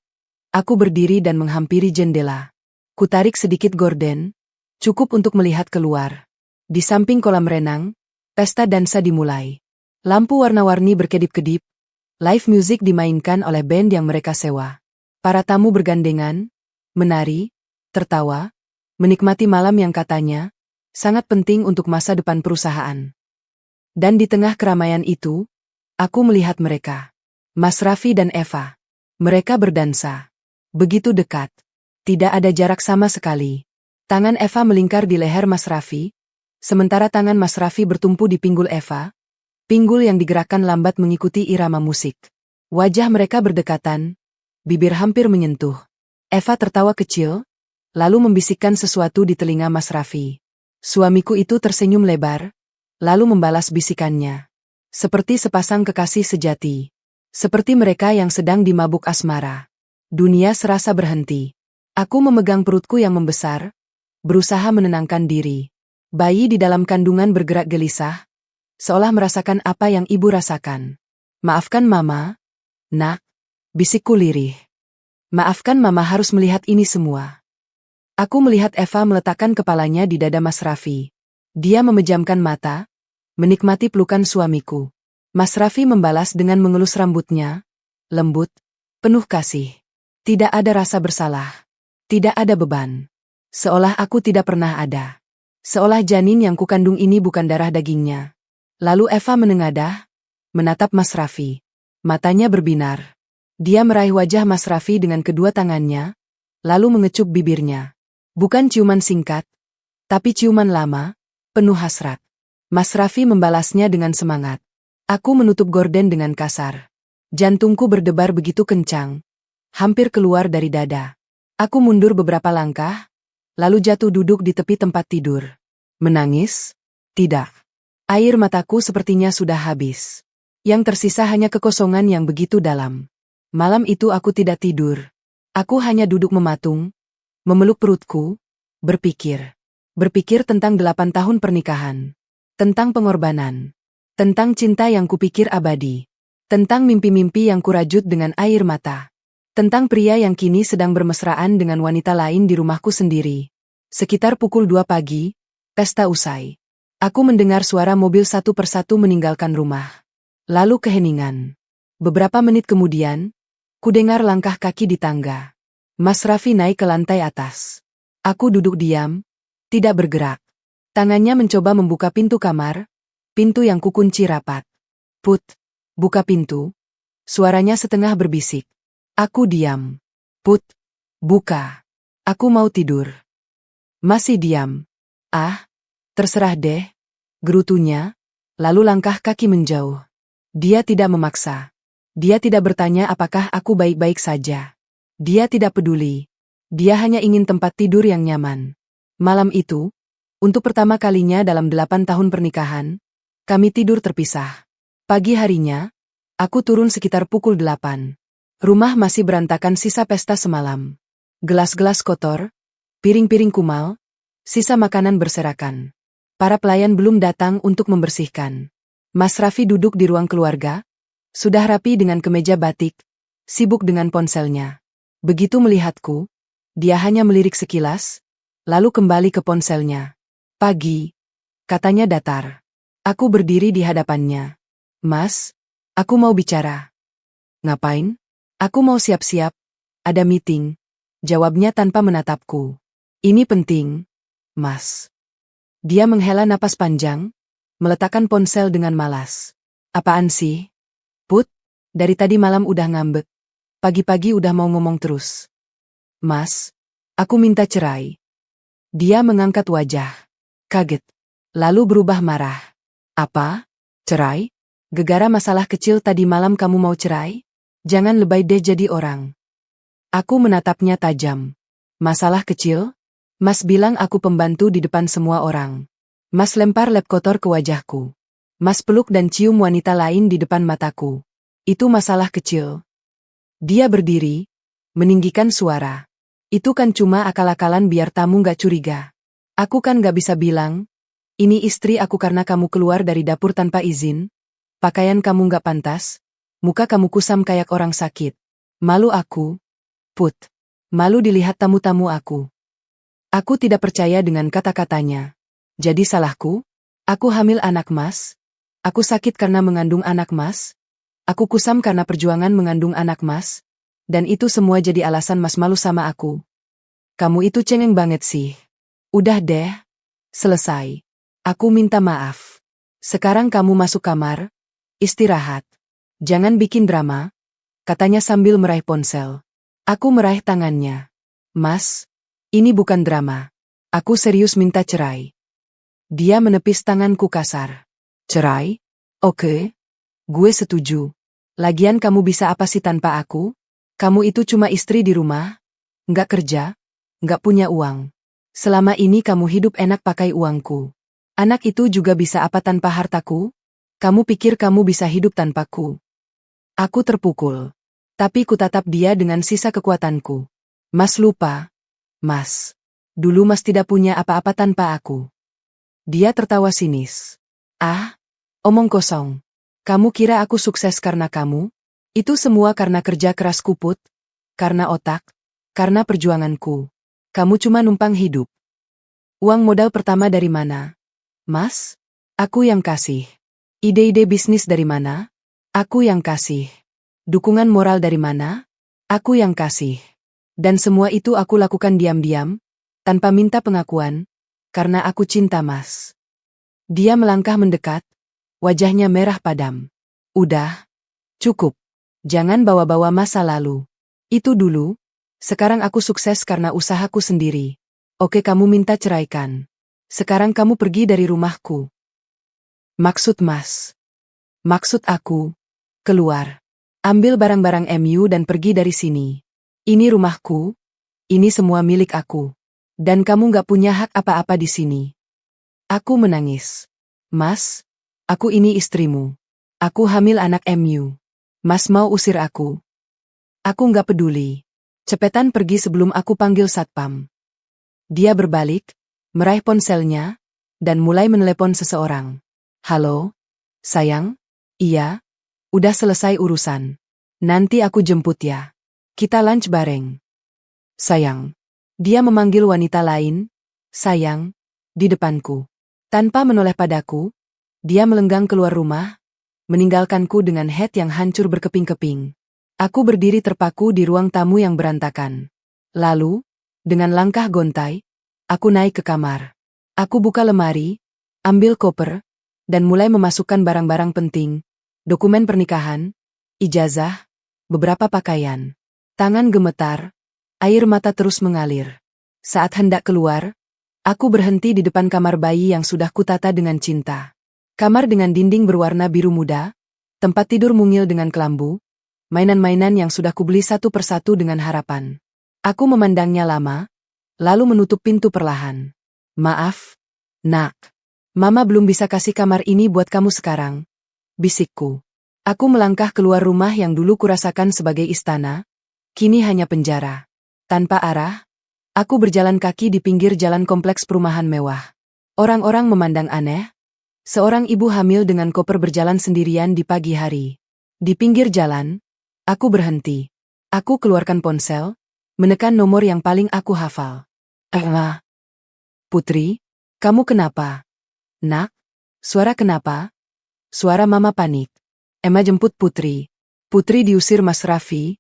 aku berdiri dan menghampiri jendela. Kutarik sedikit gorden, cukup untuk melihat keluar. Di samping kolam renang, pesta dansa dimulai. Lampu warna-warni berkedip-kedip, live music dimainkan oleh band yang mereka sewa. Para tamu bergandengan, menari, tertawa, menikmati malam yang katanya sangat penting untuk masa depan perusahaan. Dan di tengah keramaian itu, aku melihat mereka. Mas Raffi dan Eva. Mereka berdansa. Begitu dekat. Tidak ada jarak sama sekali. Tangan Eva melingkar di leher Mas Raffi, sementara tangan Mas Raffi bertumpu di pinggul Eva, pinggul yang digerakkan lambat mengikuti irama musik. Wajah mereka berdekatan, bibir hampir menyentuh. Eva tertawa kecil, lalu membisikkan sesuatu di telinga Mas Raffi. Suamiku itu tersenyum lebar, lalu membalas bisikannya. Seperti sepasang kekasih sejati. Seperti mereka yang sedang dimabuk asmara. Dunia serasa berhenti. Aku memegang perutku yang membesar, berusaha menenangkan diri. Bayi di dalam kandungan bergerak gelisah, seolah merasakan apa yang ibu rasakan. Maafkan mama, nak, bisikku lirih. Maafkan mama harus melihat ini semua. Aku melihat Eva meletakkan kepalanya di dada Mas Raffi. Dia memejamkan mata, menikmati pelukan suamiku. Mas Raffi membalas dengan mengelus rambutnya, lembut, penuh kasih. Tidak ada rasa bersalah. Tidak ada beban. Seolah aku tidak pernah ada. Seolah janin yang kukandung ini bukan darah dagingnya. Lalu Eva menengadah, menatap Mas Raffi. Matanya berbinar. Dia meraih wajah Mas Raffi dengan kedua tangannya, lalu mengecup bibirnya. Bukan ciuman singkat, tapi ciuman lama, penuh hasrat. Mas Raffi membalasnya dengan semangat. Aku menutup gorden dengan kasar. Jantungku berdebar begitu kencang, hampir keluar dari dada. Aku mundur beberapa langkah, lalu jatuh duduk di tepi tempat tidur. Menangis? Tidak. Air mataku sepertinya sudah habis. Yang tersisa hanya kekosongan yang begitu dalam. Malam itu aku tidak tidur. Aku hanya duduk mematung, memeluk perutku, berpikir. Berpikir tentang 8 tahun pernikahan. Tentang pengorbanan. Tentang cinta yang kupikir abadi. Tentang mimpi-mimpi yang kurajut dengan air mata. Tentang pria yang kini sedang bermesraan dengan wanita lain di rumahku sendiri. Sekitar pukul 2 pagi, pesta usai. Aku mendengar suara mobil satu persatu meninggalkan rumah. Lalu keheningan. Beberapa menit kemudian, kudengar langkah kaki di tangga. Mas Raffi naik ke lantai atas. Aku duduk diam, tidak bergerak. Tangannya mencoba membuka pintu kamar, pintu yang kukunci rapat. Put, buka pintu. Suaranya setengah berbisik. Aku diam. Put, buka. Aku mau tidur. Masih diam. Ah, terserah deh, gerutunya, lalu langkah kaki menjauh. Dia tidak memaksa. Dia tidak bertanya apakah aku baik-baik saja. Dia tidak peduli. Dia hanya ingin tempat tidur yang nyaman. Malam itu, untuk pertama kalinya dalam 8 tahun pernikahan, kami tidur terpisah. Pagi harinya, aku turun sekitar pukul 8. Rumah masih berantakan sisa pesta semalam. Gelas-gelas kotor, piring-piring kumal, sisa makanan berserakan. Para pelayan belum datang untuk membersihkan. Mas Raffi duduk di ruang keluarga, sudah rapi dengan kemeja batik, sibuk dengan ponselnya. Begitu melihatku, dia hanya melirik sekilas, lalu kembali ke ponselnya. Pagi, katanya datar. Aku berdiri di hadapannya. Mas, aku mau bicara. Ngapain? Aku mau siap-siap. Ada meeting. Jawabnya tanpa menatapku. Ini penting, Mas. Dia menghela napas panjang, meletakkan ponsel dengan malas. Apaan sih? Put, dari tadi malam udah ngambek. pagi-pagi udah mau ngomong terus. Mas, aku minta cerai. Dia mengangkat wajah. Kaget. Lalu berubah marah. Apa? Cerai? Gegara masalah kecil tadi malam kamu mau cerai? Jangan lebay deh jadi orang. Aku menatapnya tajam. Masalah kecil? Mas bilang aku pembantu di depan semua orang. Mas lempar lap kotor ke wajahku. Mas peluk dan cium wanita lain di depan mataku. Itu masalah kecil. Dia berdiri, meninggikan suara. Itu kan cuma akal-akalan biar tamu gak curiga. Aku kan gak bisa bilang, ini istri aku karena kamu keluar dari dapur tanpa izin, pakaian kamu gak pantas, muka kamu kusam kayak orang sakit. Malu aku, Put. Malu dilihat tamu-tamu aku. Aku tidak percaya dengan kata-katanya. Jadi salahku? Aku hamil anak Mas? Aku sakit karena mengandung anak Mas? Aku kusam karena perjuangan mengandung anak Mas? Dan itu semua jadi alasan Mas malu sama aku. Kamu itu cengeng banget sih. Udah deh. Selesai. Aku minta maaf. Sekarang kamu masuk kamar, istirahat. Jangan bikin drama, katanya sambil meraih ponsel. Aku meraih tangannya. Mas, ini bukan drama. Aku serius minta cerai. Dia menepis tanganku kasar. Cerai? Oke. Gue setuju. Lagian kamu bisa apa sih tanpa aku? Kamu itu cuma istri di rumah, nggak kerja, nggak punya uang. Selama ini kamu hidup enak pakai uangku. Anak itu juga bisa apa tanpa hartaku? Kamu pikir kamu bisa hidup tanpaku? Aku terpukul. Tapi kutatap dia dengan sisa kekuatanku. Mas lupa. Mas. Dulu Mas tidak punya apa-apa tanpa aku. Dia tertawa sinis. Ah, omong kosong. Kamu kira aku sukses karena kamu? Itu semua karena kerja keras Put. Karena otak. Karena perjuanganku. Kamu cuma numpang hidup. Uang modal pertama dari mana? Mas? Aku yang kasih. Ide-ide bisnis dari mana? Aku yang kasih. Dukungan moral dari mana? Aku yang kasih. Dan semua itu aku lakukan diam-diam, tanpa minta pengakuan, karena aku cinta Mas. Dia melangkah mendekat, wajahnya merah padam. Udah. Cukup. Jangan bawa-bawa masa lalu. Itu dulu. Sekarang aku sukses karena usahaku sendiri. Oke, kamu minta ceraikan. Sekarang kamu pergi dari rumahku. Maksud Mas? Maksud aku, keluar. Ambil barang-barang MU dan pergi dari sini. Ini rumahku. Ini semua milik aku. Dan kamu gak punya hak apa-apa di sini. Aku menangis. Mas, aku ini istrimu. Aku hamil anak MU. Mas mau usir aku? Aku gak peduli. Cepetan pergi sebelum aku panggil satpam. Dia berbalik, meraih ponselnya, dan mulai menelepon seseorang. Halo? Sayang? Iya? Udah selesai urusan. Nanti aku jemput ya. Kita lunch bareng. Sayang. Dia memanggil wanita lain, sayang, di depanku. Tanpa menoleh padaku, dia melenggang keluar rumah, meninggalkanku dengan head yang hancur berkeping-keping. Aku berdiri terpaku di ruang tamu yang berantakan. Lalu, dengan langkah gontai, aku naik ke kamar. Aku buka lemari, ambil koper, dan mulai memasukkan barang-barang penting, dokumen pernikahan, ijazah, beberapa pakaian. Tangan gemetar, air mata terus mengalir. Saat hendak keluar, aku berhenti di depan kamar bayi yang sudah kutata dengan cinta. Kamar dengan dinding berwarna biru muda, tempat tidur mungil dengan kelambu, mainan-mainan yang sudah kubeli satu persatu dengan harapan. Aku memandangnya lama, lalu menutup pintu perlahan. Maaf, Nak. Mama belum bisa kasih kamar ini buat kamu sekarang, bisikku. Aku melangkah keluar rumah yang dulu kurasakan sebagai istana, kini hanya penjara. Tanpa arah, aku berjalan kaki di pinggir jalan kompleks perumahan mewah. Orang-orang memandang aneh. Seorang ibu hamil dengan koper berjalan sendirian di pagi hari. Di pinggir jalan, aku berhenti. Aku keluarkan ponsel, menekan nomor yang paling aku hafal. Putri, kamu kenapa? Nak, suara kenapa? Suara mama panik. Emma jemput Putri. Putri diusir Mas Raffi.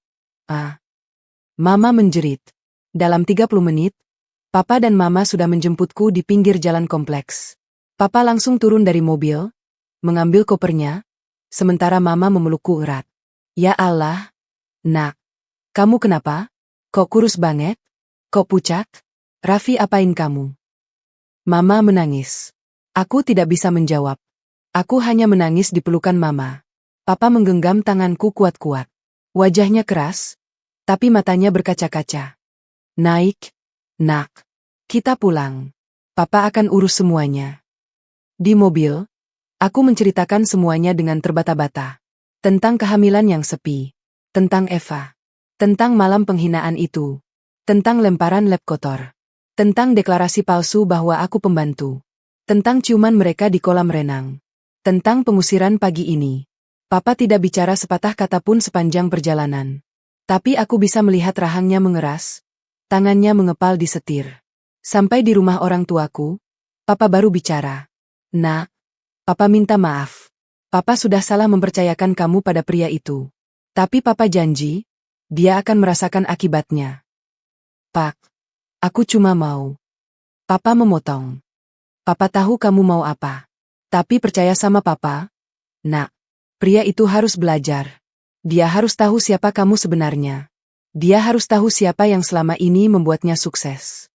Mama menjerit. Dalam 30 menit, Papa dan Mama sudah menjemputku di pinggir jalan kompleks. Papa langsung turun dari mobil, mengambil kopernya, sementara Mama memelukku erat. Ya Allah, Nak. Kamu kenapa? Kok kurus banget? Kok pucat? Raffi, apain kamu? Mama menangis. Aku tidak bisa menjawab. Aku hanya menangis di pelukan Mama. Papa menggenggam tanganku kuat-kuat. Wajahnya keras, tapi matanya berkaca-kaca. Naik, nak. Kita pulang. Papa akan urus semuanya. Di mobil, aku menceritakan semuanya dengan terbata-bata. Tentang kehamilan yang sepi. Tentang Eva. Tentang malam penghinaan itu. Tentang lemparan lab kotor. Tentang deklarasi palsu bahwa aku pembantu. Tentang ciuman mereka di kolam renang. Tentang pengusiran pagi ini. Papa tidak bicara sepatah kata pun sepanjang perjalanan. Tapi aku bisa melihat rahangnya mengeras, tangannya mengepal di setir. Sampai di rumah orang tuaku, Papa baru bicara. Nak, Papa minta maaf. Papa sudah salah mempercayakan kamu pada pria itu. Tapi Papa janji, dia akan merasakan akibatnya. Pak, aku cuma mau. Papa memotong. Papa tahu kamu mau apa. Tapi percaya sama Papa, nak. Pria itu harus belajar. Dia harus tahu siapa kamu sebenarnya. Dia harus tahu siapa yang selama ini membuatnya sukses.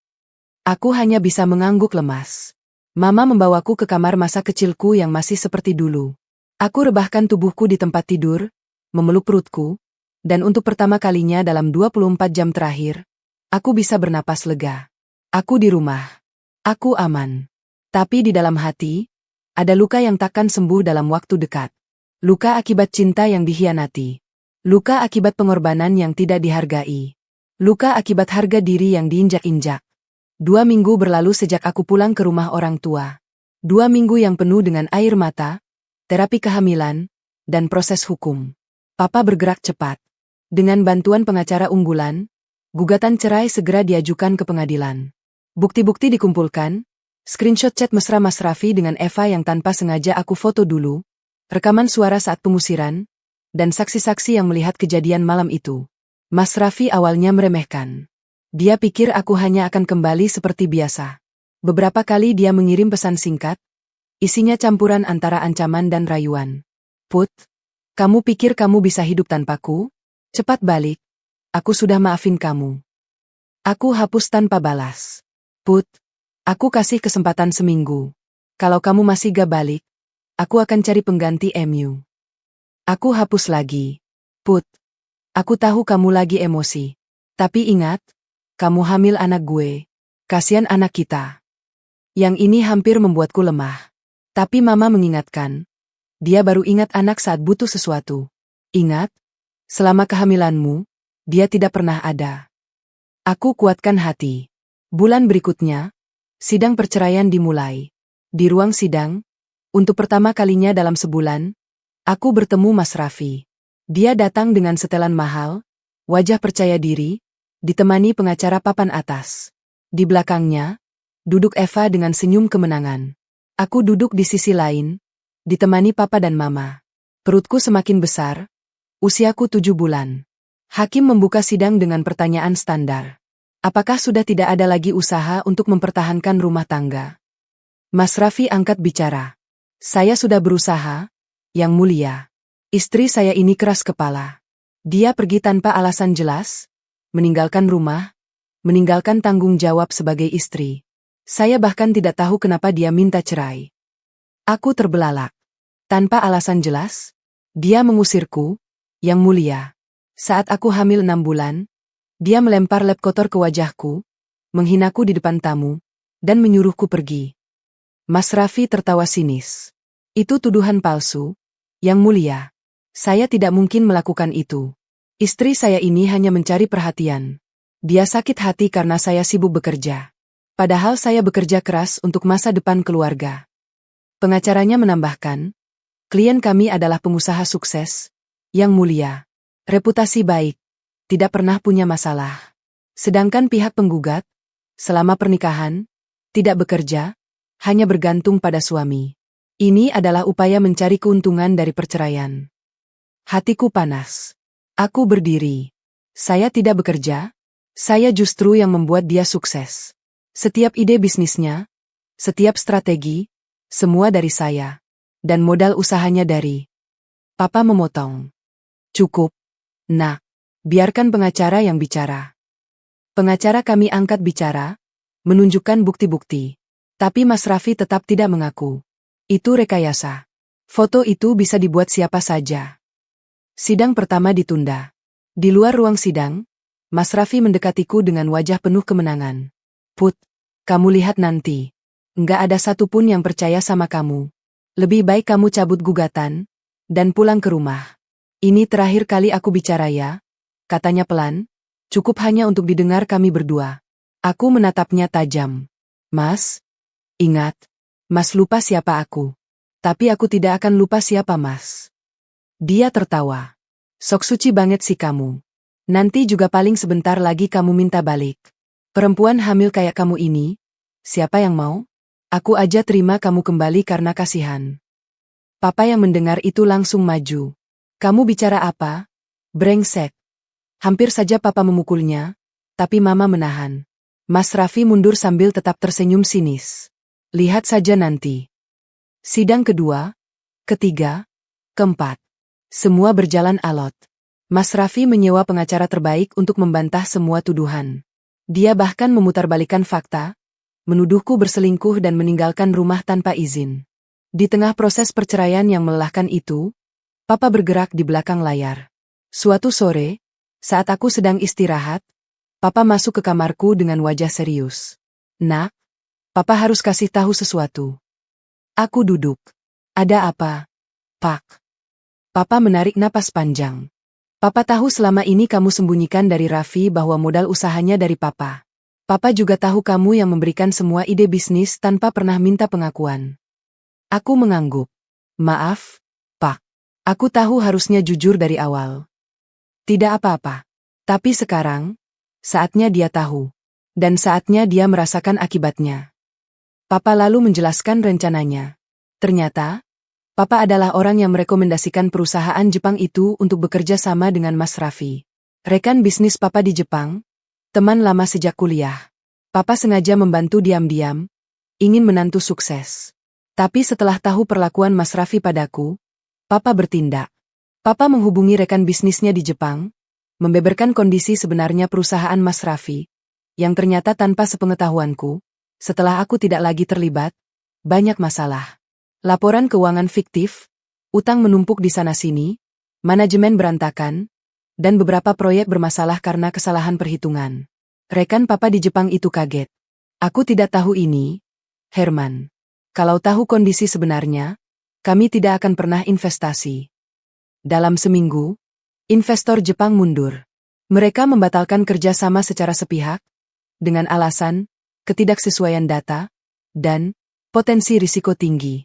Aku hanya bisa mengangguk lemas. Mama membawaku ke kamar masa kecilku yang masih seperti dulu. Aku rebahkan tubuhku di tempat tidur, memeluk perutku, dan untuk pertama kalinya dalam 24 jam terakhir, aku bisa bernapas lega. Aku di rumah. Aku aman. Tapi di dalam hati, ada luka yang takkan sembuh dalam waktu dekat. Luka akibat cinta yang dikhianati. Luka akibat pengorbanan yang tidak dihargai. Luka akibat harga diri yang diinjak-injak. 2 minggu berlalu sejak aku pulang ke rumah orang tua. 2 minggu yang penuh dengan air mata, terapi kehamilan, dan proses hukum. Papa bergerak cepat. Dengan bantuan pengacara unggulan, gugatan cerai segera diajukan ke pengadilan. Bukti-bukti dikumpulkan, screenshot chat mesra Mas Raffi dengan Eva yang tanpa sengaja aku foto dulu, rekaman suara saat pengusiran, dan saksi-saksi yang melihat kejadian malam itu. Mas Raffi awalnya meremehkan. Dia pikir aku hanya akan kembali seperti biasa. Beberapa kali dia mengirim pesan singkat, isinya campuran antara ancaman dan rayuan. Put, kamu pikir kamu bisa hidup tanpaku? Cepat balik. Aku sudah maafin kamu. Aku hapus tanpa balas. Put, aku kasih kesempatan seminggu. Kalau kamu masih gak balik, aku akan cari pengganti MU. Aku hapus lagi. Put, aku tahu kamu lagi emosi. Tapi ingat, kamu hamil anak gue. Kasian anak kita. Yang ini hampir membuatku lemah. Tapi Mama mengingatkan. Dia baru ingat anak saat butuh sesuatu. Ingat, selama kehamilanmu, dia tidak pernah ada. Aku kuatkan hati. Bulan berikutnya, sidang perceraian dimulai. Di ruang sidang, untuk pertama kalinya dalam sebulan, aku bertemu Mas Raffi. Dia datang dengan setelan mahal, wajah percaya diri, ditemani pengacara papan atas. Di belakangnya, duduk Eva dengan senyum kemenangan. Aku duduk di sisi lain, ditemani Papa dan Mama. Perutku semakin besar, usiaku 7 bulan. Hakim membuka sidang dengan pertanyaan standar. Apakah sudah tidak ada lagi usaha untuk mempertahankan rumah tangga? Mas Raffi angkat bicara. Saya sudah berusaha, Yang Mulia. Istri saya ini keras kepala. Dia pergi tanpa alasan jelas, meninggalkan rumah, meninggalkan tanggung jawab sebagai istri. Saya bahkan tidak tahu kenapa dia minta cerai. Aku terbelalak. Tanpa alasan jelas, dia mengusirku, Yang Mulia. Saat aku hamil 6 bulan, dia melempar lap kotor ke wajahku, menghinaku di depan tamu, dan menyuruhku pergi. Mas Raffi tertawa sinis. Itu tuduhan palsu, Yang Mulia. Saya tidak mungkin melakukan itu. Istri saya ini hanya mencari perhatian. Dia sakit hati karena saya sibuk bekerja. Padahal saya bekerja keras untuk masa depan keluarga. Pengacaranya menambahkan, klien kami adalah pengusaha sukses, Yang Mulia. Reputasi baik. Tidak pernah punya masalah. Sedangkan pihak penggugat, selama pernikahan, tidak bekerja, hanya bergantung pada suami. Ini adalah upaya mencari keuntungan dari perceraian. Hatiku panas. Aku berdiri. Saya tidak bekerja, saya justru yang membuat dia sukses. Setiap ide bisnisnya, setiap strategi, semua dari saya. Dan modal usahanya dari... Papa memotong. Cukup, nak. Biarkan pengacara yang bicara. Pengacara kami angkat bicara, menunjukkan bukti-bukti. Tapi Mas Raffi tetap tidak mengaku. Itu rekayasa. Foto itu bisa dibuat siapa saja. Sidang pertama ditunda. Di luar ruang sidang, Mas Raffi mendekatiku dengan wajah penuh kemenangan. Put, kamu lihat nanti. Nggak ada satupun yang percaya sama kamu. Lebih baik kamu cabut gugatan, dan pulang ke rumah. Ini terakhir kali aku bicara ya, katanya pelan, cukup hanya untuk didengar kami berdua. Aku menatapnya tajam. Mas, ingat, Mas lupa siapa aku. Tapi aku tidak akan lupa siapa Mas. Dia tertawa. Sok suci banget sih kamu. Nanti juga paling sebentar lagi kamu minta balik. Perempuan hamil kayak kamu ini, siapa yang mau? Aku aja terima kamu kembali karena kasihan. Papa yang mendengar itu langsung maju. Kamu bicara apa? Brengsek. Hampir saja papa memukulnya, tapi mama menahan. Mas Raffi mundur sambil tetap tersenyum sinis. Lihat saja nanti. Sidang kedua, ketiga, keempat. Semua berjalan alot. Mas Raffi menyewa pengacara terbaik untuk membantah semua tuduhan. Dia bahkan memutarbalikkan fakta, menuduhku berselingkuh dan meninggalkan rumah tanpa izin. Di tengah proses perceraian yang melelahkan itu, Papa bergerak di belakang layar. Suatu sore, saat aku sedang istirahat, Papa masuk ke kamarku dengan wajah serius. Nak, Papa harus kasih tahu sesuatu. Aku duduk. Ada apa, Pak? Papa menarik napas panjang. Papa tahu selama ini kamu sembunyikan dari Raffi bahwa modal usahanya dari Papa. Papa juga tahu kamu yang memberikan semua ide bisnis tanpa pernah minta pengakuan. Aku mengangguk. Maaf, Pak. Aku tahu harusnya jujur dari awal. Tidak apa-apa. Tapi sekarang, saatnya dia tahu. Dan saatnya dia merasakan akibatnya. Papa lalu menjelaskan rencananya. Ternyata, Papa adalah orang yang merekomendasikan perusahaan Jepang itu untuk bekerja sama dengan Mas Raffi. Rekan bisnis Papa di Jepang, teman lama sejak kuliah. Papa sengaja membantu diam-diam, ingin menantu sukses. Tapi setelah tahu perlakuan Mas Raffi padaku, Papa bertindak. Papa menghubungi rekan bisnisnya di Jepang, membeberkan kondisi sebenarnya perusahaan Mas Raffi, yang ternyata tanpa sepengetahuanku, setelah aku tidak lagi terlibat, banyak masalah. Laporan keuangan fiktif, utang menumpuk di sana-sini, manajemen berantakan, dan beberapa proyek bermasalah karena kesalahan perhitungan. Rekan Papa di Jepang itu kaget. Aku tidak tahu ini, Herman. Kalau tahu kondisi sebenarnya, kami tidak akan pernah investasi. Dalam seminggu, investor Jepang mundur. Mereka membatalkan kerjasama secara sepihak, dengan alasan ketidaksesuaian data, dan potensi risiko tinggi.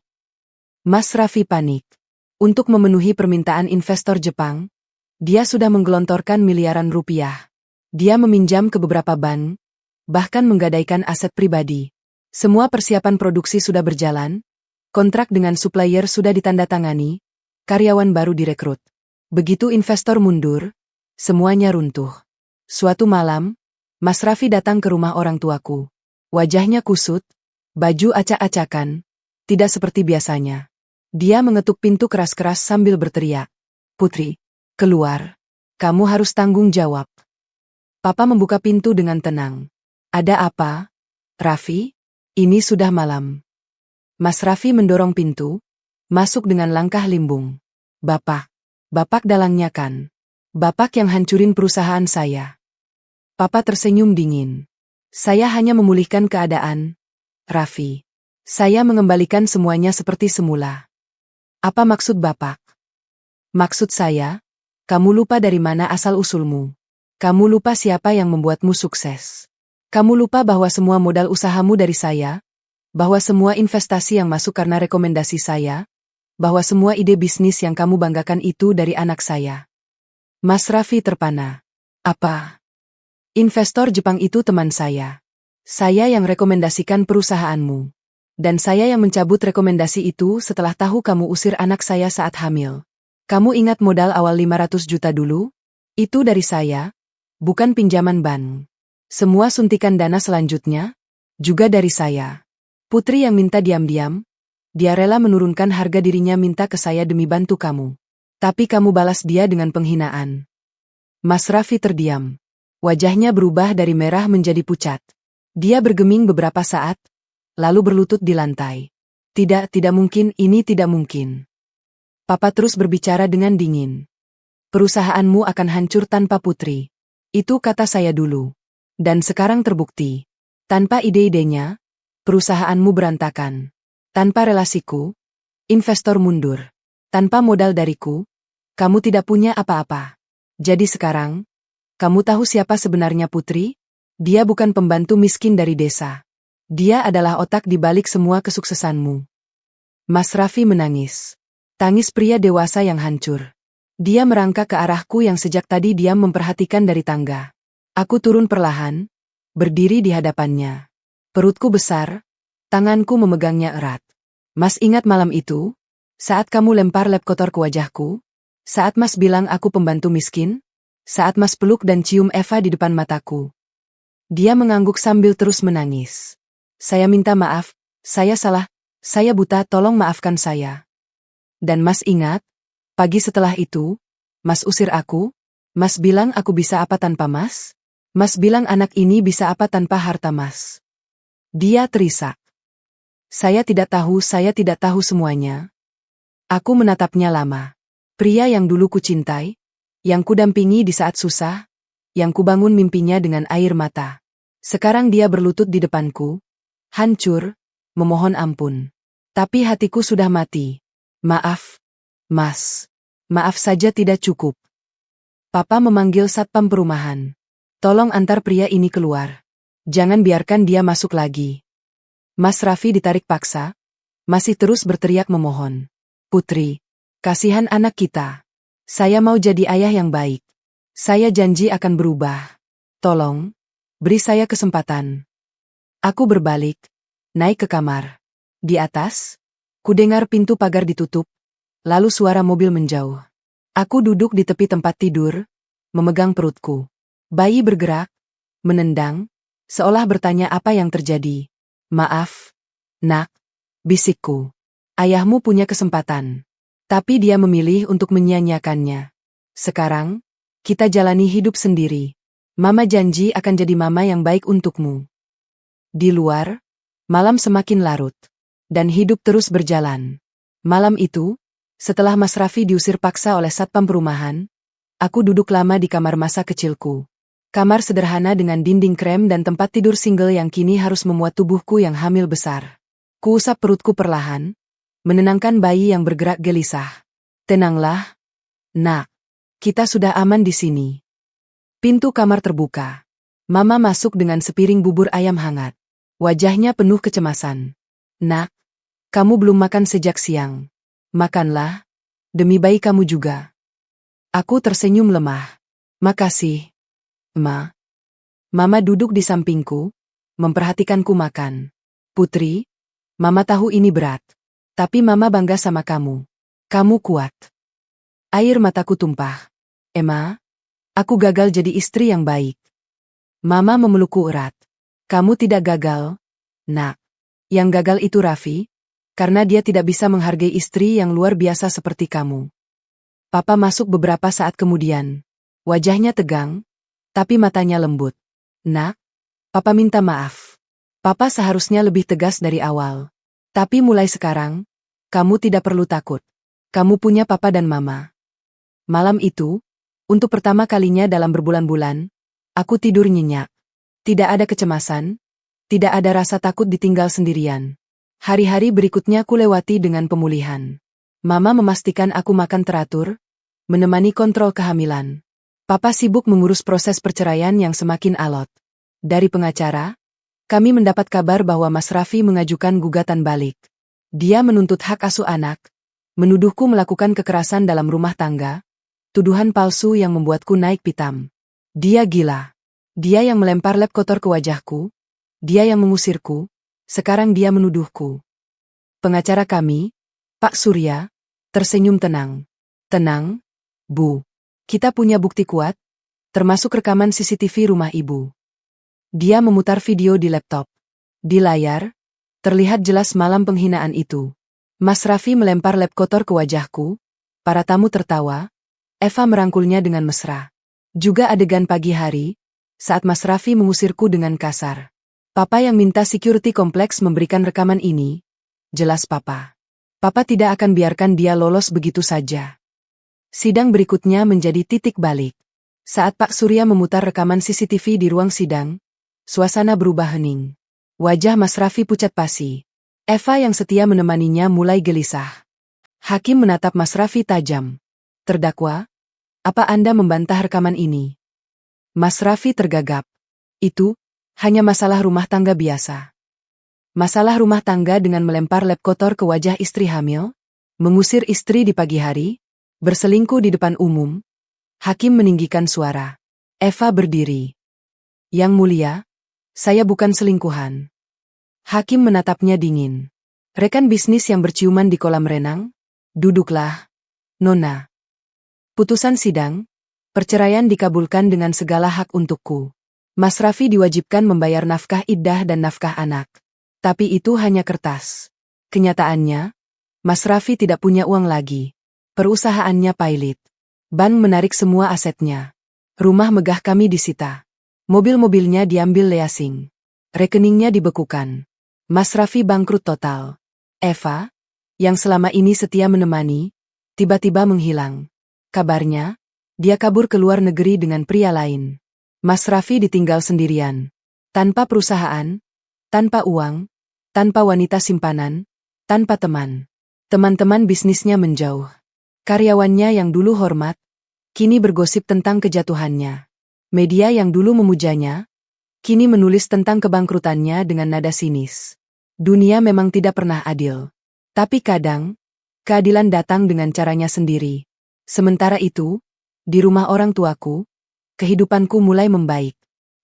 Mas Raffi panik. Untuk memenuhi permintaan investor Jepang, dia sudah menggelontorkan miliaran rupiah. Dia meminjam ke beberapa bank, bahkan menggadaikan aset pribadi. Semua persiapan produksi sudah berjalan, kontrak dengan supplier sudah ditandatangani, karyawan baru direkrut. Begitu investor mundur, semuanya runtuh. Suatu malam, Mas Raffi datang ke rumah orang tuaku. Wajahnya kusut, baju acak-acakan, tidak seperti biasanya. Dia mengetuk pintu keras-keras sambil berteriak. Putri, keluar. Kamu harus tanggung jawab. Papa membuka pintu dengan tenang. Ada apa, Raffi? Ini sudah malam. Mas Raffi mendorong pintu, masuk dengan langkah limbung. Bapak dalangnya kan? Bapak yang hancurin perusahaan saya. Papa tersenyum dingin. Saya hanya memulihkan keadaan, Raffi. Saya mengembalikan semuanya seperti semula. Apa maksud Bapak? Maksud saya, kamu lupa dari mana asal-usulmu. Kamu lupa siapa yang membuatmu sukses. Kamu lupa bahwa semua modal usahamu dari saya, bahwa semua investasi yang masuk karena rekomendasi saya, bahwa semua ide bisnis yang kamu banggakan itu dari anak saya. Mas Raffi terpana. Apa? Investor Jepang itu teman saya. Saya yang rekomendasikan perusahaanmu. Dan saya yang mencabut rekomendasi itu setelah tahu kamu usir anak saya saat hamil. Kamu ingat modal awal 500 juta dulu? Itu dari saya, bukan pinjaman bank. Semua suntikan dana selanjutnya, juga dari saya. Putri yang minta diam-diam, dia rela menurunkan harga dirinya minta ke saya demi bantu kamu. Tapi kamu balas dia dengan penghinaan. Mas Raffi terdiam. Wajahnya berubah dari merah menjadi pucat. Dia bergeming beberapa saat, lalu berlutut di lantai. Tidak mungkin, ini tidak mungkin. Papa terus berbicara dengan dingin. Perusahaanmu akan hancur tanpa Putri. Itu kata saya dulu. Dan sekarang terbukti. Tanpa ide-idenya, perusahaanmu berantakan. Tanpa relasiku, investor mundur. Tanpa modal dariku, kamu tidak punya apa-apa. Jadi sekarang, kamu tahu siapa sebenarnya Putri? Dia bukan pembantu miskin dari desa. Dia adalah otak di balik semua kesuksesanmu. Mas Raffi menangis. Tangis pria dewasa yang hancur. Dia merangkak ke arahku yang sejak tadi diam memperhatikan dari tangga. Aku turun perlahan, berdiri di hadapannya. Perutku besar, tanganku memegangnya erat. Mas ingat malam itu? Saat kamu lempar lap kotor ke wajahku? Saat Mas bilang aku pembantu miskin? Saat Mas peluk dan cium Eva di depan mataku? Dia mengangguk sambil terus menangis. Saya minta maaf, saya salah, saya buta, tolong maafkan saya. Dan Mas ingat? Pagi setelah itu, Mas usir aku? Mas bilang aku bisa apa tanpa Mas? Mas bilang anak ini bisa apa tanpa harta Mas? Dia terisak. Saya tidak tahu semuanya. Aku menatapnya lama. Pria yang dulu kucintai, yang kudampingi di saat susah, yang kubangun mimpinya dengan air mata. Sekarang dia berlutut di depanku, hancur, memohon ampun. Tapi hatiku sudah mati. Maaf, Mas. Maaf saja tidak cukup. Papa memanggil satpam perumahan. Tolong antar pria ini keluar. Jangan biarkan dia masuk lagi. Mas Raffi ditarik paksa, masih terus berteriak memohon. Putri, kasihan anak kita. Saya mau jadi ayah yang baik. Saya janji akan berubah. Tolong, beri saya kesempatan. Aku berbalik, naik ke kamar. Di atas, kudengar pintu pagar ditutup, lalu suara mobil menjauh. Aku duduk di tepi tempat tidur, memegang perutku. Bayi bergerak, menendang, seolah bertanya apa yang terjadi. Maaf, nak, bisikku. Ayahmu punya kesempatan. Tapi dia memilih untuk menyia-nyiakannya. Sekarang, kita jalani hidup sendiri. Mama janji akan jadi mama yang baik untukmu. Di luar, malam semakin larut. Dan hidup terus berjalan. Malam itu, setelah Mas Raffi diusir paksa oleh satpam perumahan, aku duduk lama di kamar masa kecilku. Kamar sederhana dengan dinding krem dan tempat tidur single yang kini harus memuat tubuhku yang hamil besar. Kuusap perutku perlahan, menenangkan bayi yang bergerak gelisah. Tenanglah, nak. Kita sudah aman di sini. Pintu kamar terbuka. Mama masuk dengan sepiring bubur ayam hangat. Wajahnya penuh kecemasan. Nak, kamu belum makan sejak siang. Makanlah, demi bayi kamu juga. Aku tersenyum lemah. Makasih, Ma. Mama duduk di sampingku, memperhatikanku makan. Putri, Mama tahu ini berat. Tapi Mama bangga sama kamu. Kamu kuat. Air mataku tumpah. Emma, aku gagal jadi istri yang baik. Mama memelukku erat. Kamu tidak gagal, nak. Yang gagal itu Raffi, karena dia tidak bisa menghargai istri yang luar biasa seperti kamu. Papa masuk beberapa saat kemudian. Wajahnya tegang, tapi matanya lembut. Nak, Papa minta maaf. Papa seharusnya lebih tegas dari awal. Tapi mulai sekarang, kamu tidak perlu takut. Kamu punya Papa dan Mama. Malam itu, untuk pertama kalinya dalam berbulan-bulan, aku tidur nyenyak. Tidak ada kecemasan, tidak ada rasa takut ditinggal sendirian. Hari-hari berikutnya kulewati dengan pemulihan. Mama memastikan aku makan teratur, menemani kontrol kehamilan. Papa sibuk mengurus proses perceraian yang semakin alot. Dari pengacara, kami mendapat kabar bahwa Mas Raffi mengajukan gugatan balik. Dia menuntut hak asuh anak, menuduhku melakukan kekerasan dalam rumah tangga, tuduhan palsu yang membuatku naik pitam. Dia gila. Dia yang melempar lap kotor ke wajahku, dia yang mengusirku, sekarang dia menuduhku. Pengacara kami, Pak Surya, tersenyum tenang. Tenang, Bu. Kita punya bukti kuat, termasuk rekaman CCTV rumah Ibu. Dia memutar video di laptop. Di layar, terlihat jelas malam penghinaan itu. Mas Raffi melempar lap kotor ke wajahku, para tamu tertawa, Eva merangkulnya dengan mesra. Juga adegan pagi hari, saat Mas Raffi mengusirku dengan kasar. Papa yang minta security kompleks memberikan rekaman ini. Jelas Papa. Papa tidak akan biarkan dia lolos begitu saja. Sidang berikutnya menjadi titik balik. Saat Pak Surya memutar rekaman CCTV di ruang sidang, suasana berubah hening. Wajah Mas Raffi pucat pasi. Eva yang setia menemaninya mulai gelisah. Hakim menatap Mas Raffi tajam. Terdakwa, apa Anda membantah rekaman ini? Mas Raffi tergagap. Itu hanya masalah rumah tangga biasa. Masalah rumah tangga dengan melempar lap kotor ke wajah istri hamil, mengusir istri di pagi hari, berselingkuh di depan umum. Hakim meninggikan suara. Eva berdiri. Yang mulia, saya bukan selingkuhan. Hakim menatapnya dingin. Rekan bisnis yang berciuman di kolam renang? Duduklah, Nona. Putusan sidang, perceraian dikabulkan dengan segala hak untukku. Mas Raffi diwajibkan membayar nafkah iddah dan nafkah anak. Tapi itu hanya kertas. Kenyataannya, Mas Raffi tidak punya uang lagi. Perusahaannya pailit. Bank menarik semua asetnya. Rumah megah kami disita. Mobil-mobilnya diambil leasing. Rekeningnya dibekukan. Mas Raffi bangkrut total. Eva, yang selama ini setia menemani, tiba-tiba menghilang. Kabarnya, dia kabur ke luar negeri dengan pria lain. Mas Raffi ditinggal sendirian. Tanpa perusahaan, tanpa uang, tanpa wanita simpanan, tanpa teman. Teman-teman bisnisnya menjauh. Karyawannya yang dulu hormat, kini bergosip tentang kejatuhannya. Media yang dulu memujanya, kini menulis tentang kebangkrutannya dengan nada sinis. Dunia memang tidak pernah adil. Tapi kadang, keadilan datang dengan caranya sendiri. Sementara itu, di rumah orang tuaku, kehidupanku mulai membaik.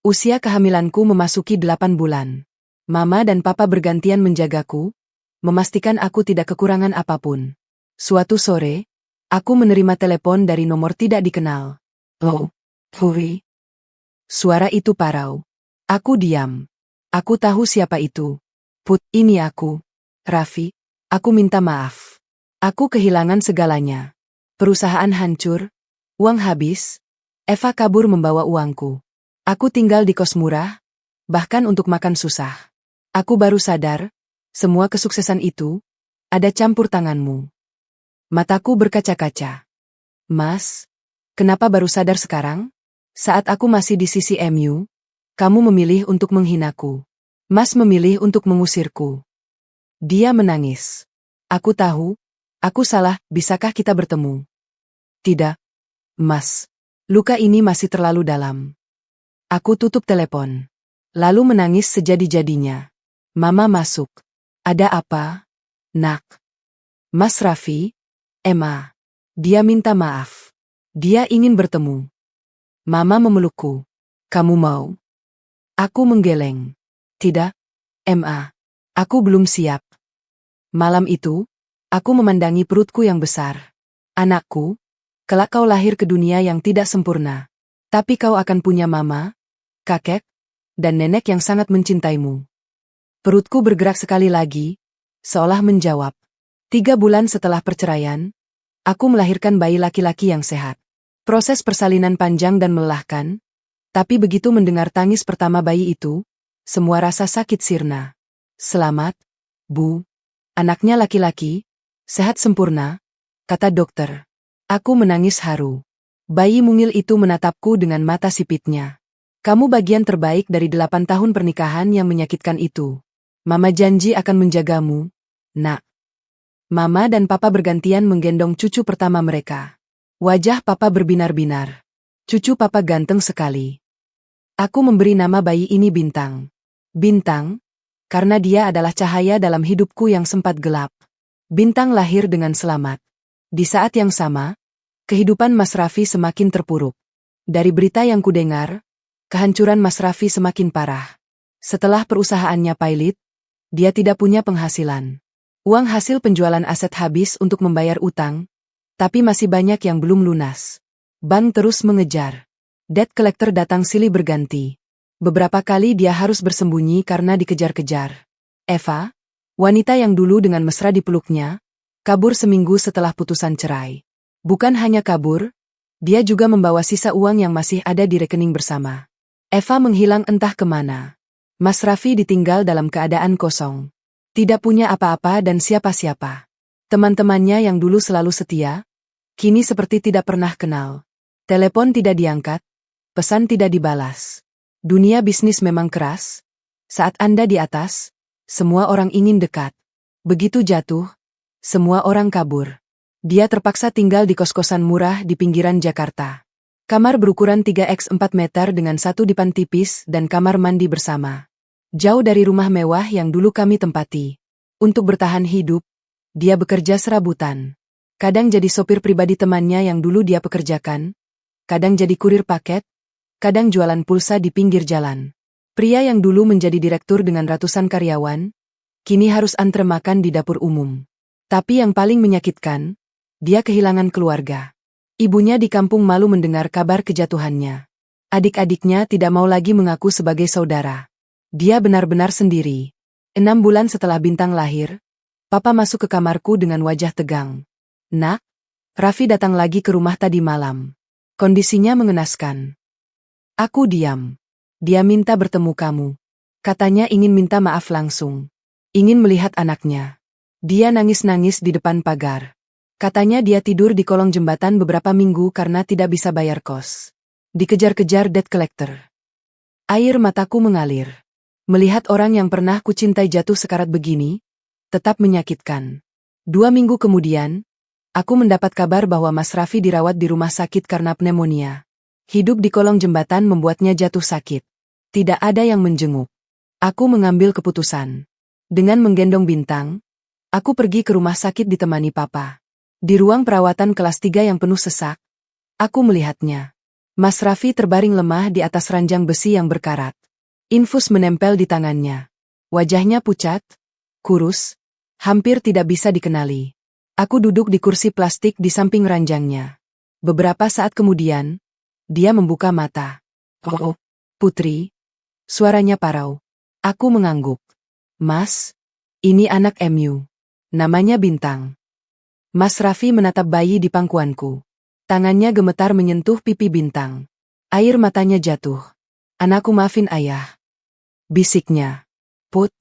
Usia kehamilanku memasuki 8 bulan. Mama dan papa bergantian menjagaku, memastikan aku tidak kekurangan apapun. Suatu sore, aku menerima telepon dari nomor tidak dikenal. Oh, Huri. Suara itu parau. Aku diam. Aku tahu siapa itu. Put, ini aku. Raffi, aku minta maaf. Aku kehilangan segalanya. Perusahaan hancur, uang habis, Eva kabur membawa uangku. Aku tinggal di kos murah, bahkan untuk makan susah. Aku baru sadar, semua kesuksesan itu, ada campur tanganmu. Mataku berkaca-kaca. Mas, kenapa baru sadar sekarang? Saat aku masih di sisi MU, kamu memilih untuk menghinaku. Mas memilih untuk mengusirku. Dia menangis. Aku tahu, aku salah, bisakah kita bertemu? Tidak, Mas. Luka ini masih terlalu dalam. Aku tutup telepon. Lalu menangis sejadi-jadinya. Mama masuk. Ada apa, Nak? Mas Raffi, Emma. Dia minta maaf. Dia ingin bertemu. Mama memelukku. Kamu mau? Aku menggeleng. Tidak, Emma. Aku belum siap. Malam itu, aku memandangi perutku yang besar. Anakku, kelak kau lahir ke dunia yang tidak sempurna. Tapi kau akan punya mama, kakek, dan nenek yang sangat mencintaimu. Perutku bergerak sekali lagi, seolah menjawab. 3 bulan setelah perceraian, aku melahirkan bayi laki-laki yang sehat. Proses persalinan panjang dan melelahkan, tapi begitu mendengar tangis pertama bayi itu, semua rasa sakit sirna. Selamat, Bu. Anaknya laki-laki, sehat sempurna, kata dokter. Aku menangis haru. Bayi mungil itu menatapku dengan mata sipitnya. Kamu bagian terbaik dari 8 tahun pernikahan yang menyakitkan itu. Mama janji akan menjagamu, Nak. Mama dan Papa bergantian menggendong cucu pertama mereka. Wajah Papa berbinar-binar. Cucu Papa ganteng sekali. Aku memberi nama bayi ini Bintang. Bintang, karena dia adalah cahaya dalam hidupku yang sempat gelap. Bintang lahir dengan selamat. Di saat yang sama, kehidupan Mas Raffi semakin terpuruk. Dari berita yang kudengar, kehancuran Mas Raffi semakin parah. Setelah perusahaannya pailit, dia tidak punya penghasilan. Uang hasil penjualan aset habis untuk membayar utang, tapi masih banyak yang belum lunas. Bank terus mengejar. Debt collector datang silih berganti. Beberapa kali dia harus bersembunyi karena dikejar-kejar. Eva, wanita yang dulu dengan mesra dipeluknya, kabur seminggu setelah putusan cerai. Bukan hanya kabur, Dia juga membawa sisa uang yang masih ada di rekening bersama. Eva menghilang entah kemana. Mas Raffi ditinggal dalam keadaan kosong. Tidak punya apa-apa dan siapa-siapa. Teman-temannya yang dulu selalu setia, kini seperti tidak pernah kenal. Telepon tidak diangkat, pesan tidak dibalas. Dunia bisnis memang keras. Saat Anda di atas, semua orang ingin dekat. Begitu jatuh, semua orang kabur. Dia terpaksa tinggal di kos-kosan murah di pinggiran Jakarta. Kamar berukuran 3x4 meter dengan satu dipan tipis dan kamar mandi bersama. Jauh dari rumah mewah yang dulu kami tempati. Untuk bertahan hidup, dia bekerja serabutan. Kadang jadi sopir pribadi temannya yang dulu dia pekerjakan, kadang jadi kurir paket, kadang jualan pulsa di pinggir jalan. Pria yang dulu menjadi direktur dengan ratusan karyawan, kini harus antre makan di dapur umum. Tapi yang paling menyakitkan, dia kehilangan keluarga. Ibunya di kampung malu mendengar kabar kejatuhannya. Adik-adiknya tidak mau lagi mengaku sebagai saudara. Dia benar-benar sendiri. 6 bulan setelah Bintang lahir, Papa masuk ke kamarku dengan wajah tegang. "Nak, Raffi datang lagi ke rumah tadi malam. Kondisinya mengenaskan." Aku diam. "Dia minta bertemu kamu. Katanya ingin minta maaf langsung. Ingin melihat anaknya." Dia nangis-nangis di depan pagar. Katanya dia tidur di kolong jembatan beberapa minggu karena tidak bisa bayar kos. Dikejar-kejar debt collector. Air mataku mengalir. Melihat orang yang pernah kucintai jatuh sekarat begini, tetap menyakitkan. 2 minggu kemudian, aku mendapat kabar bahwa Mas Raffi dirawat di rumah sakit karena pneumonia. Hidup di kolong jembatan membuatnya jatuh sakit. Tidak ada yang menjenguk. Aku mengambil keputusan. Dengan menggendong Bintang, aku pergi ke rumah sakit ditemani Papa. Di ruang perawatan kelas 3 yang penuh sesak, aku melihatnya. Mas Raffi terbaring lemah di atas ranjang besi yang berkarat. Infus menempel di tangannya. Wajahnya pucat, kurus, hampir tidak bisa dikenali. Aku duduk di kursi plastik di samping ranjangnya. Beberapa saat kemudian, dia membuka mata. "Oh, Putri." Suaranya parau. Aku mengangguk. "Mas, ini anak MU. Namanya Bintang." Mas Raffi menatap bayi di pangkuanku. Tangannya gemetar menyentuh pipi Bintang. Air matanya jatuh. "Anakku, maafin ayah," bisiknya. "Put,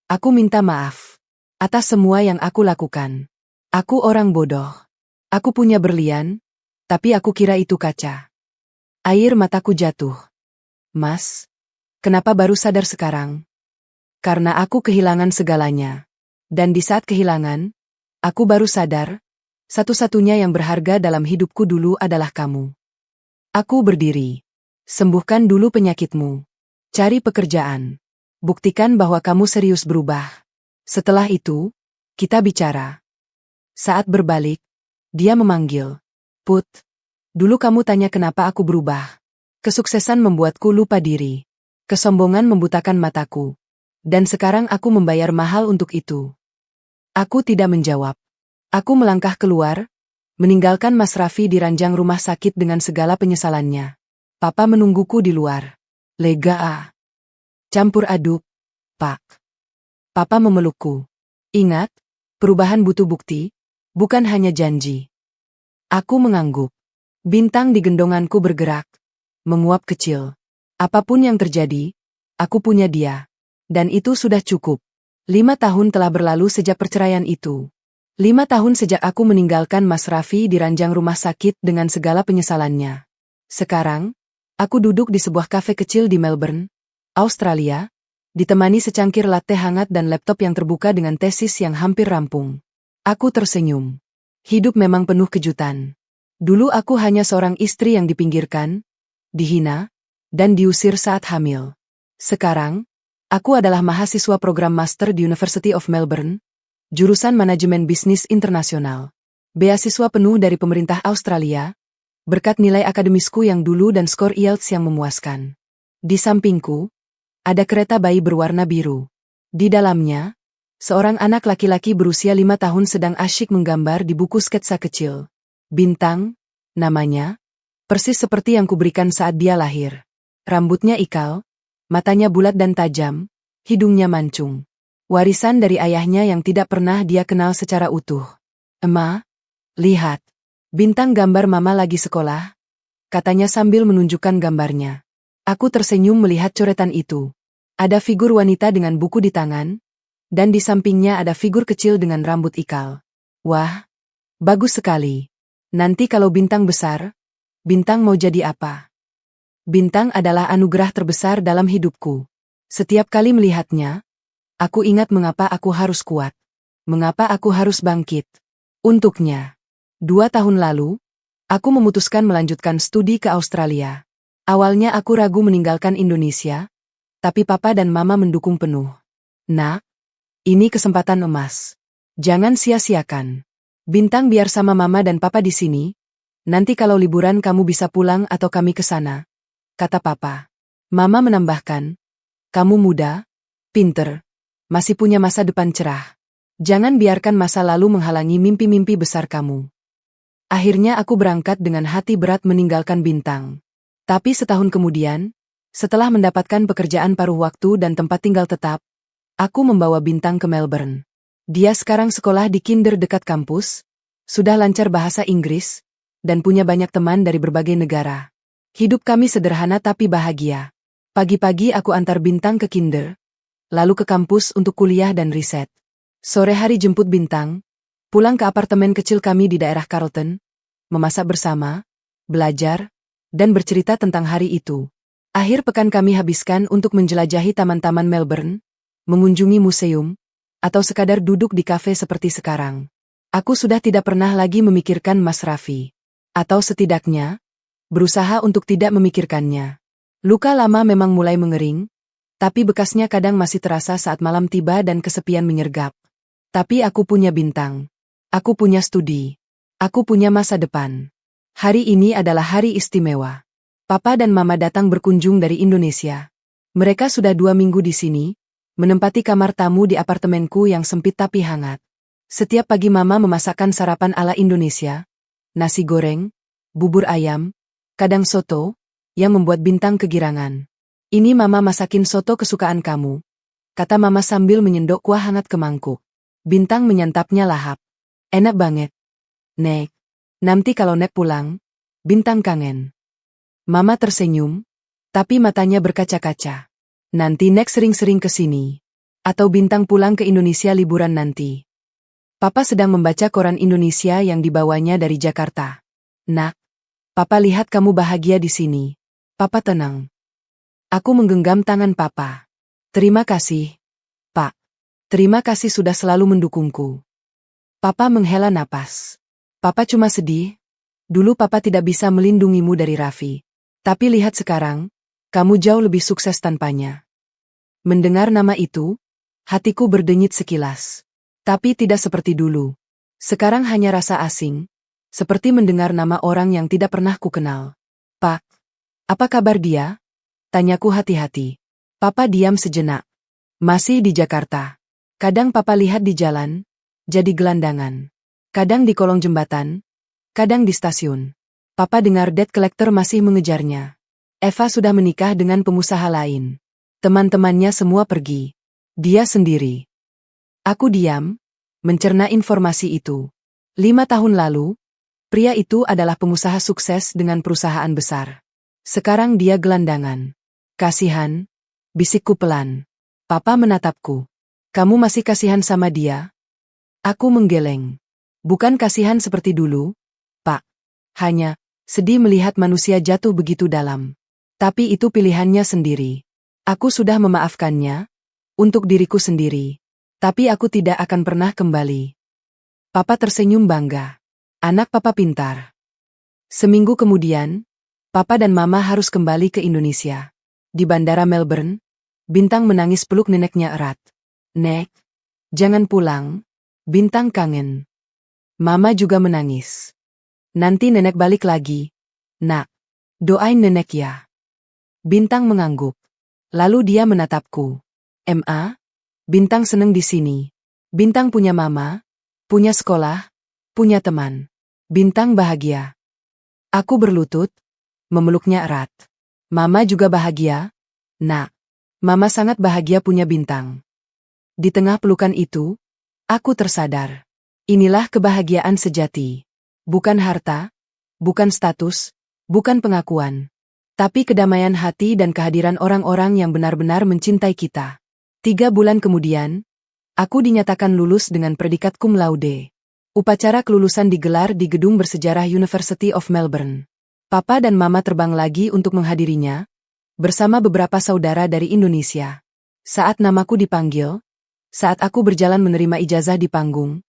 aku minta maaf atas semua yang aku lakukan. Aku orang bodoh. Aku punya berlian, tapi aku kira itu kaca." Air mataku jatuh. "Mas, kenapa baru sadar sekarang?" "Karena aku kehilangan segalanya. Dan di saat kehilangan, aku baru sadar, satu-satunya yang berharga dalam hidupku dulu adalah kamu." Aku berdiri. "Sembuhkan dulu penyakitmu. Cari pekerjaan. Buktikan bahwa kamu serius berubah. Setelah itu, kita bicara." Saat berbalik, dia memanggil. "Put, dulu kamu tanya kenapa aku berubah. Kesuksesan membuatku lupa diri. Kesombongan membutakan mataku. Dan sekarang aku membayar mahal untuk itu." Aku tidak menjawab. Aku melangkah keluar, meninggalkan Mas Raffi di ranjang rumah sakit dengan segala penyesalannya. Papa menungguku di luar. "Lega ah. Campur aduk, Pak." Papa memelukku. "Ingat, perubahan butuh bukti, bukan hanya janji." Aku mengangguk. Bintang di gendonganku bergerak, menguap kecil. Apapun yang terjadi, aku punya dia. Dan itu sudah cukup. 5 tahun telah berlalu sejak perceraian itu. 5 tahun sejak aku meninggalkan Mas Raffi di ranjang rumah sakit dengan segala penyesalannya. Sekarang, aku duduk di sebuah kafe kecil di Melbourne, Australia, ditemani secangkir latte hangat dan laptop yang terbuka dengan tesis yang hampir rampung. Aku tersenyum. Hidup memang penuh kejutan. Dulu aku hanya seorang istri yang dipinggirkan, dihina, dan diusir saat hamil. Sekarang, aku adalah mahasiswa program master di University of Melbourne, jurusan Manajemen Bisnis Internasional. Beasiswa penuh dari pemerintah Australia, berkat nilai akademisku yang dulu dan skor IELTS yang memuaskan. Di sampingku, ada kereta bayi berwarna biru. Di dalamnya, seorang anak laki-laki berusia 5 tahun sedang asyik menggambar di buku sketsa kecil. Bintang, namanya, persis seperti yang kuberikan saat dia lahir. Rambutnya ikal, matanya bulat dan tajam, hidungnya mancung. Warisan dari ayahnya yang tidak pernah dia kenal secara utuh. "Emma, lihat." Bintang gambar mama lagi sekolah, katanya sambil menunjukkan gambarnya. Aku tersenyum melihat coretan itu. Ada figur wanita dengan buku di tangan, dan di sampingnya ada figur kecil dengan rambut ikal. Wah, bagus sekali. Nanti kalau Bintang besar, Bintang mau jadi apa? Bintang adalah anugerah terbesar dalam hidupku. Setiap kali melihatnya, aku ingat mengapa aku harus kuat. Mengapa aku harus bangkit. Untuknya. 2 tahun lalu, aku memutuskan melanjutkan studi ke Australia. Awalnya aku ragu meninggalkan Indonesia, tapi papa dan mama mendukung penuh. Nak, ini kesempatan emas. Jangan sia-siakan. Bintang biar sama mama dan papa di sini. Nanti kalau liburan kamu bisa pulang atau kami ke sana, kata papa. Mama menambahkan, kamu muda, pinter, masih punya masa depan cerah. Jangan biarkan masa lalu menghalangi mimpi-mimpi besar kamu. Akhirnya aku berangkat dengan hati berat meninggalkan Bintang. Tapi setahun kemudian, setelah mendapatkan pekerjaan paruh waktu dan tempat tinggal tetap, aku membawa Bintang ke Melbourne. Dia sekarang sekolah di kinder dekat kampus, sudah lancar bahasa Inggris, dan punya banyak teman dari berbagai negara. Hidup kami sederhana tapi bahagia. Pagi-pagi aku antar Bintang ke kinder, lalu ke kampus untuk kuliah dan riset. Sore hari jemput Bintang, pulang ke apartemen kecil kami di daerah Carlton, memasak bersama, belajar, dan bercerita tentang hari itu. Akhir pekan kami habiskan untuk menjelajahi taman-taman Melbourne, mengunjungi museum, atau sekadar duduk di kafe seperti sekarang. Aku sudah tidak pernah lagi memikirkan Mas Raffi. Atau setidaknya, berusaha untuk tidak memikirkannya. Luka lama memang mulai mengering, tapi bekasnya kadang masih terasa saat malam tiba dan kesepian menyergap. Tapi aku punya Bintang. Aku punya studi. Aku punya masa depan. Hari ini adalah hari istimewa. Papa dan Mama datang berkunjung dari Indonesia. Mereka sudah 2 minggu di sini, menempati kamar tamu di apartemenku yang sempit tapi hangat. Setiap pagi Mama memasakkan sarapan ala Indonesia, nasi goreng, bubur ayam, kadang soto, yang membuat Bintang kegirangan. Ini Mama masakin soto kesukaan kamu, kata Mama sambil menyendok kuah hangat ke mangkuk. Bintang menyantapnya lahap. Enak banget. Nek, nanti kalau Nek pulang, Bintang kangen. Mama tersenyum, tapi matanya berkaca-kaca. Nanti Nek sering-sering ke sini. Atau Bintang pulang ke Indonesia liburan nanti. Papa sedang membaca koran Indonesia yang dibawanya dari Jakarta. Nak, Papa lihat kamu bahagia di sini. Papa tenang. Aku menggenggam tangan Papa. Terima kasih, Pak. Terima kasih sudah selalu mendukungku. Papa menghela napas. Papa cuma sedih. Dulu Papa tidak bisa melindungimu dari Raffi. Tapi lihat sekarang, kamu jauh lebih sukses tanpanya. Mendengar nama itu, hatiku berdenyit sekilas. Tapi tidak seperti dulu. Sekarang hanya rasa asing, seperti mendengar nama orang yang tidak pernah kukenal. Pak, apa kabar dia? Tanyaku hati-hati. Papa diam sejenak. Masih di Jakarta. Kadang Papa lihat di jalan, jadi gelandangan. Kadang di kolong jembatan, kadang di stasiun. Papa dengar debt collector masih mengejarnya. Eva sudah menikah dengan pengusaha lain. Teman-temannya semua pergi. Dia sendiri. Aku diam, mencerna informasi itu. 5 tahun lalu, pria itu adalah pengusaha sukses dengan perusahaan besar. Sekarang dia gelandangan. Kasihan, bisikku pelan. Papa menatapku. Kamu masih kasihan sama dia? Aku menggeleng. Bukan kasihan seperti dulu, Pak. Hanya, sedih melihat manusia jatuh begitu dalam. Tapi itu pilihannya sendiri. Aku sudah memaafkannya, untuk diriku sendiri. Tapi aku tidak akan pernah kembali. Papa tersenyum bangga. Anak Papa pintar. Seminggu kemudian, Papa dan Mama harus kembali ke Indonesia. Di bandara Melbourne, Bintang menangis peluk neneknya erat. Nek, jangan pulang, Bintang kangen. Mama juga menangis. Nanti nenek balik lagi. Nak, doain nenek ya. Bintang mengangguk. Lalu dia menatapku. Ma, Bintang seneng di sini. Bintang punya mama, punya sekolah, punya teman. Bintang bahagia. Aku berlutut, memeluknya erat. Mama juga bahagia, Nak. Mama sangat bahagia punya Bintang. Di tengah pelukan itu, aku tersadar. Inilah kebahagiaan sejati. Bukan harta, bukan status, bukan pengakuan. Tapi kedamaian hati dan kehadiran orang-orang yang benar-benar mencintai kita. 3 bulan kemudian, aku dinyatakan lulus dengan predikat cum laude. Upacara kelulusan digelar di gedung bersejarah University of Melbourne. Papa dan Mama terbang lagi untuk menghadirinya, bersama beberapa saudara dari Indonesia. Saat namaku dipanggil, saat aku berjalan menerima ijazah di panggung,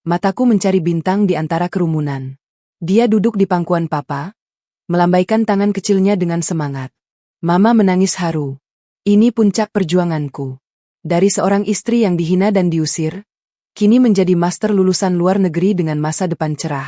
mataku mencari bintang di antara kerumunan. Dia duduk di pangkuan Papa, melambaikan tangan kecilnya dengan semangat. Mama menangis haru. Ini puncak perjuanganku. Dari seorang istri yang dihina dan diusir, kini menjadi master lulusan luar negeri dengan masa depan cerah.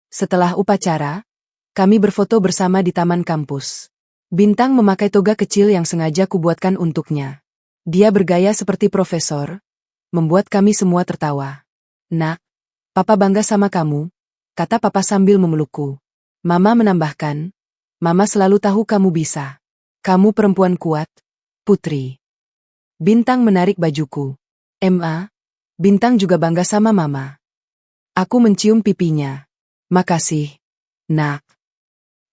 Setelah upacara, kami berfoto bersama di taman kampus. Bintang memakai toga kecil yang sengaja kubuatkan untuknya. Dia bergaya seperti profesor, membuat kami semua tertawa. "Nak, Papa bangga sama kamu," kata Papa sambil memelukku. Mama menambahkan, "Mama selalu tahu kamu bisa. Kamu perempuan kuat, Putri." Bintang menarik bajuku. "Ma, Bintang juga bangga sama Mama." Aku mencium pipinya. "Makasih, Nak."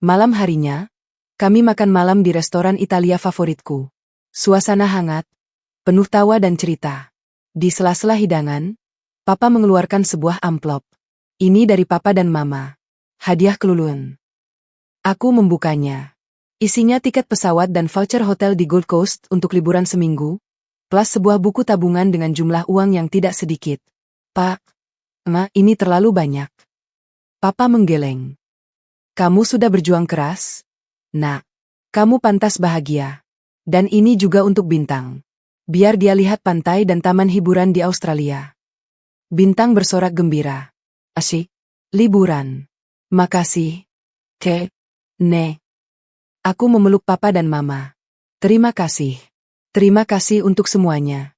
Malam harinya, kami makan malam di restoran Italia favoritku. Suasana hangat, penuh tawa dan cerita. Di sela-sela hidangan, Papa mengeluarkan sebuah amplop. "Ini dari Papa dan Mama. Hadiah kelulusan." Aku membukanya. Isinya tiket pesawat dan voucher hotel di Gold Coast untuk liburan seminggu, plus sebuah buku tabungan dengan jumlah uang yang tidak sedikit. "Pak, Ma, ini terlalu banyak." Papa menggeleng. "Kamu sudah berjuang keras, Nak. Kamu pantas bahagia. Dan ini juga untuk Bintang. Biar dia lihat pantai dan taman hiburan di Australia." Bintang bersorak gembira. "Asyik. Liburan. Makasih, Ne." Aku memeluk Papa dan Mama. "Terima kasih. Terima kasih untuk semuanya."